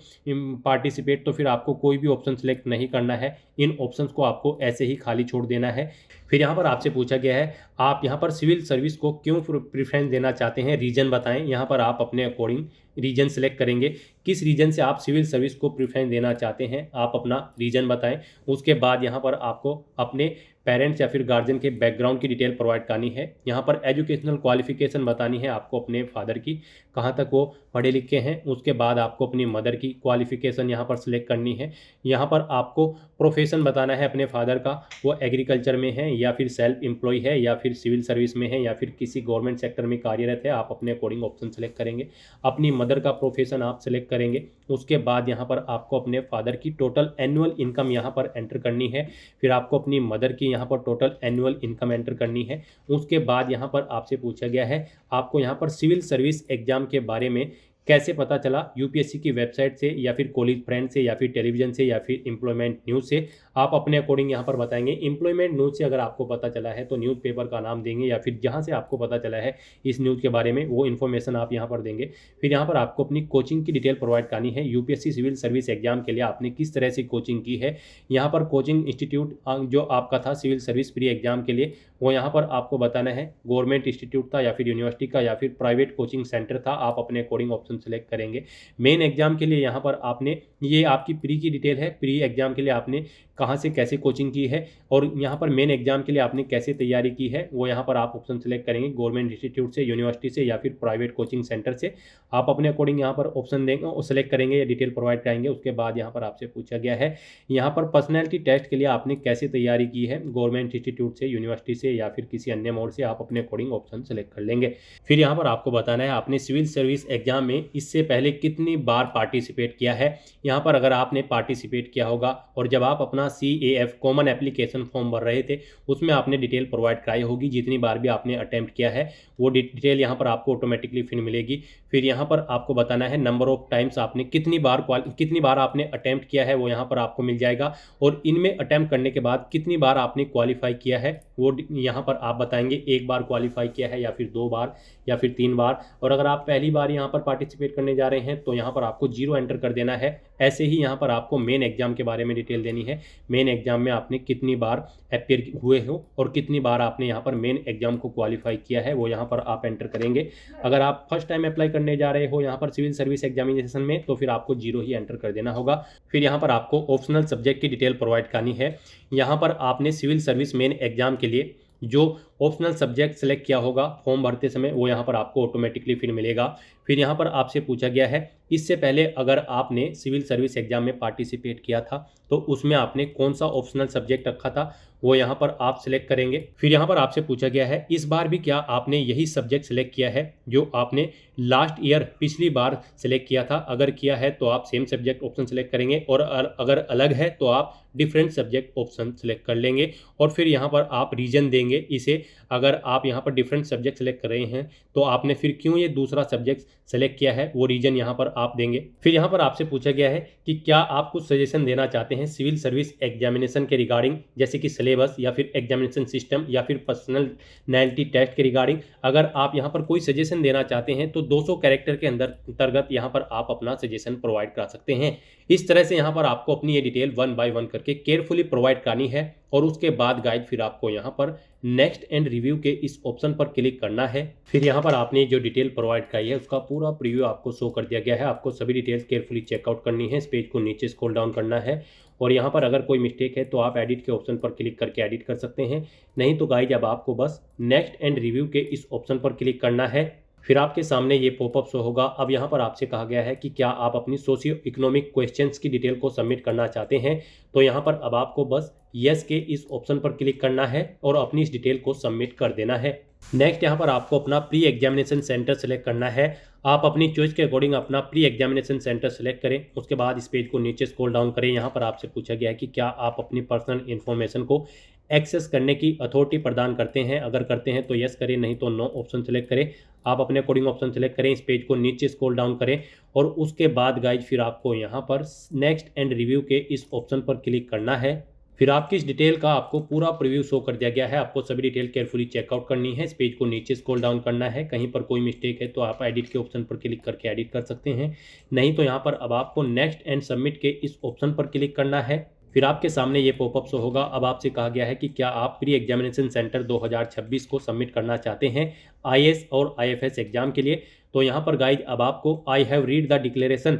पार्टिसिपेट तो फिर आपको कोई भी ऑप्शन सेलेक्ट नहीं करना है, इन ऑप्शंस को आपको ऐसे ही खाली छोड़ देना है। फिर यहाँ पर आपसे पूछा गया है आप यहाँ पर सिविल सर्विस को क्यों प्रेफरेंस देना चाहते हैं, रीजन बताएं। यहाँ पर आप अपने अकॉर्डिंग रीजन सेलेक्ट करेंगे, किस रीजन से आप सिविल सर्विस को प्रेफरेंस देना चाहते हैं, आप अपना रीजन बताएं। उसके बाद यहाँ पर आपको अपने पेरेंट्स या फिर गार्जियन के बैकग्राउंड की डिटेल प्रोवाइड करनी है। यहाँ पर एजुकेशनल क्वालिफिकेशन बतानी है आपको अपने फादर की, कहाँ तक वो पढ़े लिखे हैं। उसके बाद आपको अपनी मदर की क्वालिफिकेशन यहाँ पर सिलेक्ट करनी है। यहाँ पर आपको प्रोफेशन बताना है अपने फादर का, वो एग्रीकल्चर में है या फिर सेल्फ एम्प्लॉय है या फिर सिविल सर्विस में है या फिर किसी गवर्नमेंट सेक्टर में कार्यरत है। आप अपने अकॉर्डिंग ऑप्शन सेलेक्ट करेंगे। अपनी मदर का प्रोफेशन आप सेलेक्ट करेंगे। उसके बाद यहाँ पर आपको अपने फादर की टोटल एनुअल इनकम यहाँ पर एंटर करनी है। फिर आपको अपनी मदर की यहाँ पर टोटल एनुअल इनकम एंटर करनी है। उसके बाद यहाँ पर आपसे पूछा गया है आपको यहाँ पर सिविल सर्विस एग्जाम के बारे में कैसे पता चला, यूपीएससी की वेबसाइट से या फिर कॉलेज फ्रेंड से या फिर टेलीविजन से या फिर एम्प्लॉयमेंट न्यूज़ से। आप अपने अकॉर्डिंग यहाँ पर बताएंगे। एम्प्लॉयमेंट न्यूज़ से अगर आपको पता चला है तो न्यूज़पेपर का नाम देंगे या फिर जहाँ से आपको पता चला है इस न्यूज़ के बारे में वो इन्फॉर्मेशन आप यहाँ पर देंगे। फिर यहाँ पर आपको अपनी कोचिंग की डिटेल प्रोवाइड करनी है। यूपीएससी सिविल सर्विस एग्जाम के लिए आपने किस तरह से कोचिंग की है। यहाँ पर कोचिंग इंस्टीट्यूट जो आपका था सिविल सर्विस प्री एग्जाम के लिए वो यहाँ पर आपको बताना है गवर्नमेंट इंस्टीट्यूट था या फिर यूनिवर्सिटी का या फिर प्राइवेट कोचिंग सेंटर था। आप अपने अकॉर्डिंग ऑप्शन सेलेक्ट करेंगे। मेन एग्जाम के लिए यहाँ पर आपने, ये आपकी प्री की डिटेल है, प्री एग्जाम के लिए आपने कहाँ से कैसे कोचिंग की है और यहाँ पर मेन एग्जाम के लिए आपने कैसे तैयारी की है वो यहाँ पर आप ऑप्शन सेलेक्ट करेंगे। गवर्नमेंट इंस्टीट्यूट से, यूनिवर्सिटी से या फिर प्राइवेट कोचिंग सेंटर से। आप अपने अकॉर्डिंग यहाँ पर ऑप्शन देंगे और सेलेक्ट करेंगे या डिटेल प्रोवाइड कराएंगे। उसके बाद यहाँ पर आपसे पूछा गया है यहाँ पर पर्सनैलिटी टेस्ट के लिए आपने कैसे तैयारी की है, गवर्नमेंट इंस्टीट्यूट से, यूनिवर्सिटी से या फिर किसी अन्य मोड से। आप अपने अकॉर्डिंग ऑप्शन सेलेक्ट कर लेंगे। फिर यहाँ पर आपको बताना है आपने सिविल सर्विस एग्जाम में इससे पहले कितनी बार पार्टिसिपेट किया है। यहाँ पर अगर आपने पार्टिसिपेट किया होगा और जब आप अपना CAF कॉमन एप्लीकेशन फॉर्म भर रहे थे उसमें आपने डिटेल प्रोवाइड कराई होगी। जितनी बार भी आपने अटेम्प्ट किया है वो डिटेल यहाँ पर आपको ऑटोमेटिकली फिर मिलेगी। फिर यहाँ पर आपको बताना है नंबर ऑफ टाइम्स आपने कितनी बार आपने अटेम्प्ट किया है वो यहाँ पर आपको मिल जाएगा। और इनमें अटेम्प्ट करने के बाद कितनी बार आपने क्वालिफाई किया है वो यहाँ पर आप बताएंगे। एक बार क्वालिफाई किया है या फिर 2 बार या फिर 3 बार। और अगर आप पहली बार यहाँ पर पार्टिसिपेट करने जा रहे हैं तो यहाँ पर आपको 0 एंटर कर देना है। ऐसे ही यहाँ पर आपको मेन एग्जाम के बारे में डिटेल देनी है। मेन एग्जाम में आपने कितनी बार अपियर हुए हो और कितनी बार आपने यहाँ पर मेन एग्जाम को क्वालिफाई किया है वो यहाँ पर आप एंटर करेंगे। अगर आप फर्स्ट टाइम अप्लाई करने जा रहे हो यहाँ पर सिविल सर्विस एग्जामिनेशन में तो फिर आपको 0 ही एंटर कर देना होगा। फिर यहाँ पर आपको ऑप्शनल सब्जेक्ट की डिटेल प्रोवाइड करनी है। यहाँ पर आपने सिविल सर्विस मेन एग्जाम के लिए जो ऑप्शनल सब्जेक्ट सेलेक्ट किया होगा फॉर्म भरते समय वो यहाँ पर आपको ऑटोमेटिकली फिर मिलेगा। फिर यहाँ पर आपसे पूछा गया है इससे पहले अगर आपने सिविल सर्विस एग्जाम में पार्टिसिपेट किया था तो उसमें आपने कौन सा ऑप्शनल सब्जेक्ट रखा था वो यहाँ पर आप सिलेक्ट करेंगे। फिर यहाँ पर आपसे पूछा गया है इस बार भी क्या आपने यही सब्जेक्ट सिलेक्ट किया है जो आपने लास्ट ईयर पिछली बार सिलेक्ट किया था। अगर किया है तो आप सेम सब्जेक्ट ऑप्शन सेलेक्ट करेंगे और अगर अलग है तो आप डिफरेंट सब्जेक्ट ऑप्शन सेलेक्ट कर लेंगे। और फिर यहाँ पर आप रीजन देंगे इसे। अगर आप यहाँ पर डिफरेंट सब्जेक्ट सेलेक्ट कर रहे हैं तो आपने फिर क्यों ये दूसरा सब्जेक्ट सेलेक्ट किया है वो रीजन यहाँ पर आप देंगे। फिर यहाँ पर आपसे पूछा गया है कि क्या आप कुछ सजेशन देना चाहते हैं सिविल सर्विस एग्जामिनेशन के रिगार्डिंग, जैसे कि सिलेबस या फिर एग्जामिनेशन सिस्टम या फिर पर्सनैलिटी टेस्ट के रिगार्डिंग। अगर आप यहाँ पर कोई सजेशन देना चाहते हैं तो 200 कैरेक्टर के अंतर्गत यहाँ पर आप अपना सजेशन प्रोवाइड करा सकते हैं। इस तरह से यहाँ पर आपको अपनी ये डिटेल 1 बाय 1 करके केयरफुली प्रोवाइड करनी है। और उसके बाद गाइड फिर आपको यहाँ पर नेक्स्ट एंड रिव्यू के इस ऑप्शन पर क्लिक करना है। फिर यहाँ पर आपने जो डिटेल प्रोवाइड कराई है उसका पूरा प्रीव्यू आपको शो कर दिया गया है। आपको सभी डिटेल्स केयरफुली चेकआउट करनी है। इस पेज को नीचे स्क्रॉल डाउन करना है और यहाँ पर अगर कोई मिस्टेक है तो आप एडिट के ऑप्शन पर क्लिक करके एडिट कर सकते हैं। नहीं तो गाइज अब आपको बस नेक्स्ट एंड रिव्यू के इस ऑप्शन पर क्लिक करना है। फिर आपके सामने ये पॉपअप शो होगा। अब यहाँ पर आपसे कहा गया है कि क्या आप अपनी सोशियो इकोनॉमिक क्वेश्चंस की डिटेल को सबमिट करना चाहते हैं। तो यहाँ पर अब आपको बस यस के इस ऑप्शन पर क्लिक करना है और अपनी इस डिटेल को सबमिट कर देना है। नेक्स्ट यहाँ पर आपको अपना प्री एग्जामिनेशन सेंटर सेलेक्ट करना है। आप अपनी चॉइस के अकॉर्डिंग अपना प्री एग्जामिनेशन सेंटर सेलेक्ट करें। उसके बाद इस पेज को नीचे स्क्रॉल डाउन करें। यहाँ पर आपसे पूछा गया है कि क्या आप अपनी पर्सनल इन्फॉर्मेशन को एक्सेस करने की अथॉरिटी प्रदान करते हैं। अगर करते हैं तो यस करें, नहीं तो नो ऑप्शन सेलेक्ट करें। आप अपने अकॉर्डिंग ऑप्शन सेलेक्ट करें। इस पेज को नीचे स्क्रॉल डाउन करें और उसके बाद गाइज फिर आपको यहाँ पर नेक्स्ट एंड रिव्यू के इस ऑप्शन पर क्लिक करना है। फिर आपकी इस डिटेल का आपको पूरा प्रीव्यू शो कर दिया गया है। आपको सभी डिटेल केयरफुली चेकआउट करनी है। इस पेज को नीचे स्क्रॉल डाउन करना है। कहीं पर कोई मिस्टेक है तो आप एडिट के ऑप्शन पर क्लिक करके एडिट कर सकते हैं। नहीं तो यहाँ पर अब आपको नेक्स्ट एंड सबमिट के इस ऑप्शन पर क्लिक करना है। फिर आपके सामने ये पॉपअप शो होगा। अब आपसे कहा गया है कि क्या आप प्री एग्जामिनेशन सेंटर 2026 को सबमिट करना चाहते हैं IAS और IFS एग्जाम के लिए। तो यहाँ पर गाइज अब आपको I have read the declaration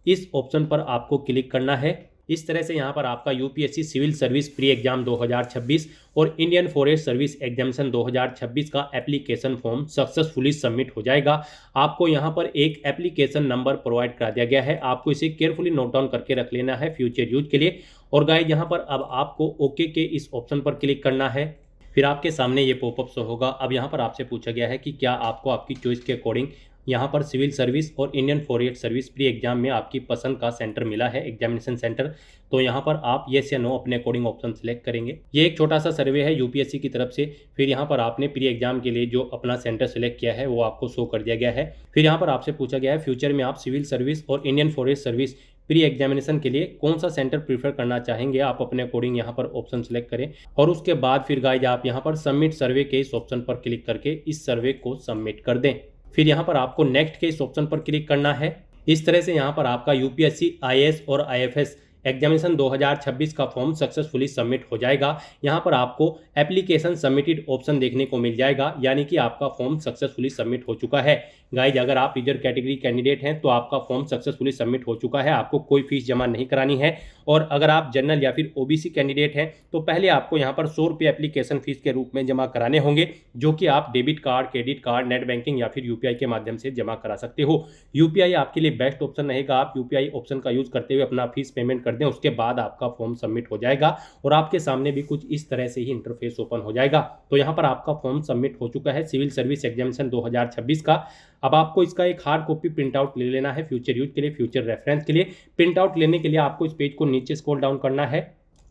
इस ऑप्शन पर आपको क्लिक करना है इस तरह से यहाँ पर आपका UPSC civil service pre exam 2026 और इंडियन फॉरेस्ट सर्विस एग्जामिनेशन 2026 का एप्लीकेशन फॉर्म सक्सेसफुली सबमिट हो जाएगा। आपको यहाँ पर एक एप्लीकेशन नंबर प्रोवाइड करा दिया गया है, आपको इसे केयरफुली नोट डाउन करके रख लेना है फ्यूचर यूज के लिए। और गाइस यहाँ पर अब आपको ओके के इस ऑप्शन पर क्लिक करना है, फिर आपके सामने ये पॉपअप शो होगा। अब यहाँ पर आपसे पूछा गया है कि क्या आपको आपकी चॉइस के अकॉर्डिंग यहाँ पर सिविल सर्विस और Indian forest service pre exam में आपकी पसंद का सेंटर मिला है, एग्जामिनेशन सेंटर। तो यहाँ पर आप येस या नो अपने अकॉर्डिंग ऑप्शन सेलेक्ट करेंगे। ये एक छोटा सा सर्वे है यूपीएससी की तरफ से। फिर यहाँ पर आपने प्री एग्जाम के लिए जो अपना सेंटर सेलेक्ट किया है वो आपको शो कर दिया गया है। फिर यहाँ पर आपसे पूछा गया है फ्यूचर में आप सिविल सर्विस और Indian forest service pre examination के लिए कौन सा सेंटर प्रीफर करना चाहेंगे, आप अपने अकॉर्डिंग यहाँ पर ऑप्शन सेलेक्ट करें। और उसके बाद फिर गाइज आप यहाँ पर सबमिट सर्वे के इस ऑप्शन पर क्लिक करके इस सर्वे को सबमिट कर दें। फिर यहाँ पर आपको नेक्स्ट के इस ऑप्शन पर क्लिक करना है। इस तरह से यहाँ पर आपका यूपीएससी आईएएस और आईएफएस एग्जामिनेशन 2026 का फॉर्म सक्सेसफुली सबमिट हो जाएगा। यहाँ पर आपको एप्लीकेशन सबमिटेड ऑप्शन देखने को मिल जाएगा, यानी कि आपका फॉर्म सक्सेसफुली सबमिट हो चुका है। गाइज अगर आप रिजर्व कैटेगरी कैंडिडेट हैं तो आपका फॉर्म सक्सेसफुली सबमिट हो चुका है, आपको कोई फीस जमा नहीं करानी है। और अगर आप जनरल या फिर ओबीसी कैंडिडेट हैं तो पहले आपको यहाँ पर 100 रुपये एप्लीकेशन फीस के रूप में जमा कराने होंगे, जो कि आप debit card, credit card, net banking या फिर यूपीआई के माध्यम से जमा करा सकते हो। यूपीआई आपके लिए बेस्ट ऑप्शन रहेगा। आप यूपीआई ऑप्शन का यूज करते हुए अपना फीस पेमेंट कर दें, उसके बाद आपका फॉर्म सबमिट हो जाएगा और आपके सामने भी कुछ इस तरह से ही इंटरफेस ओपन हो जाएगा। तो यहाँ पर आपका फॉर्म सबमिट हो चुका है सिविल सर्विस एग्जामिनेशन 2026 का। अब आपको इसका एक हार्ड कॉपी प्रिंट आउट ले लेना है फ्यूचर यूज के लिए, फ्यूचर रेफरेंस के लिए। प्रिंट आउट लेने के लिए आपको इस पेज को नीचे स्क्रॉल डाउन करना है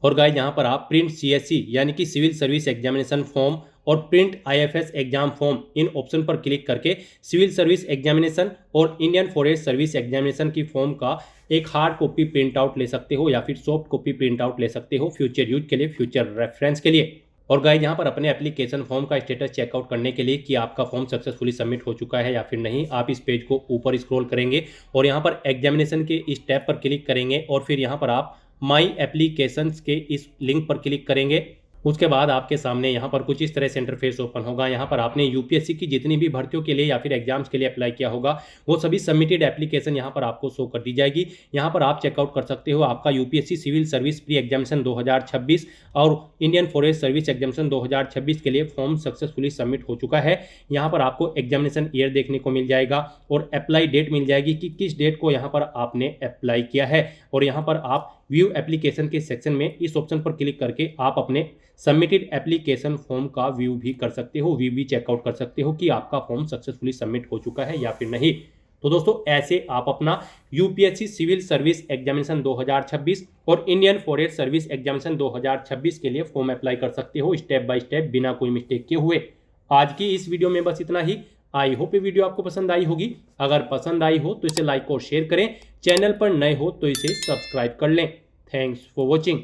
और गाइस यहाँ पर आप प्रिंट सीएससी यानी कि सिविल सर्विस एग्जामिनेशन फॉर्म और print IFS exam form in option पर क्लिक करके सिविल सर्विस एग्जामिनेशन और इंडियन फॉरेस्ट सर्विस एग्जामिनेशन की फॉर्म का एक हार्ड कॉपी प्रिंट आउट ले सकते हो या फिर सॉफ्ट कॉपी प्रिंट आउट ले सकते हो फ्यूचर यूज के लिए, फ्यूचर रेफरेंस के लिए। और गाइस यहाँ पर अपने एप्लीकेशन फॉर्म का स्टेटस चेकआउट करने के लिए कि आपका फॉर्म सक्सेसफुली सबमिट हो चुका है या फिर नहीं, आप इस पेज को ऊपर स्क्रॉल करेंगे और यहाँ पर एग्जामिनेशन के इस टैब पर क्लिक करेंगे और फिर यहाँ पर आप माई एप्लीकेशंस के इस लिंक पर क्लिक करेंगे। उसके बाद आपके सामने यहाँ पर कुछ इस तरह से इंटरफेस ओपन होगा। यहाँ पर आपने यूपीएससी की जितनी भी भर्तियों के लिए या फिर एग्जाम्स के लिए अप्लाई किया होगा वो सभी सबमिटेड एप्लीकेशन यहाँ पर आपको शो कर दी जाएगी। यहाँ पर आप चेकआउट कर सकते हो आपका UPSC civil service pre examination 2026 और इंडियन फॉरेस्ट सर्विस एग्जामिनेशन 2026 के लिए फॉर्म सक्सेसफुली सबमिट हो चुका है। यहाँ पर आपको एग्जामिनेशन ईयर देखने को मिल जाएगा और अप्लाई डेट मिल जाएगी कि किस डेट को यहाँ पर आपने अप्लाई किया है। और यहाँ पर आप व्यू एप्लीकेशन के सेक्शन में इस ऑप्शन पर क्लिक करके आप अपने सबमिटेड एप्लीकेशन फॉर्म का व्यू भी कर सकते हो, व्यू भी चेकआउट कर सकते हो कि आपका फॉर्म सक्सेसफुली सबमिट हो चुका है या फिर नहीं। तो दोस्तों ऐसे आप अपना यूपीएससी सिविल सर्विस एग्जामिनेशन 2026 और इंडियन फॉरेस्ट सर्विस एग्जामिनेशन 2026 के लिए फॉर्म अप्लाई कर सकते हो स्टेप बाय स्टेप, बिना कोई मिस्टेक किए हुए। आज की इस वीडियो में बस इतना ही। आई होप ये वीडियो आपको पसंद आई होगी। अगर पसंद आई हो तो इसे लाइक और शेयर करें, चैनल पर नए हो तो इसे सब्सक्राइब कर लें। Thanks for watching.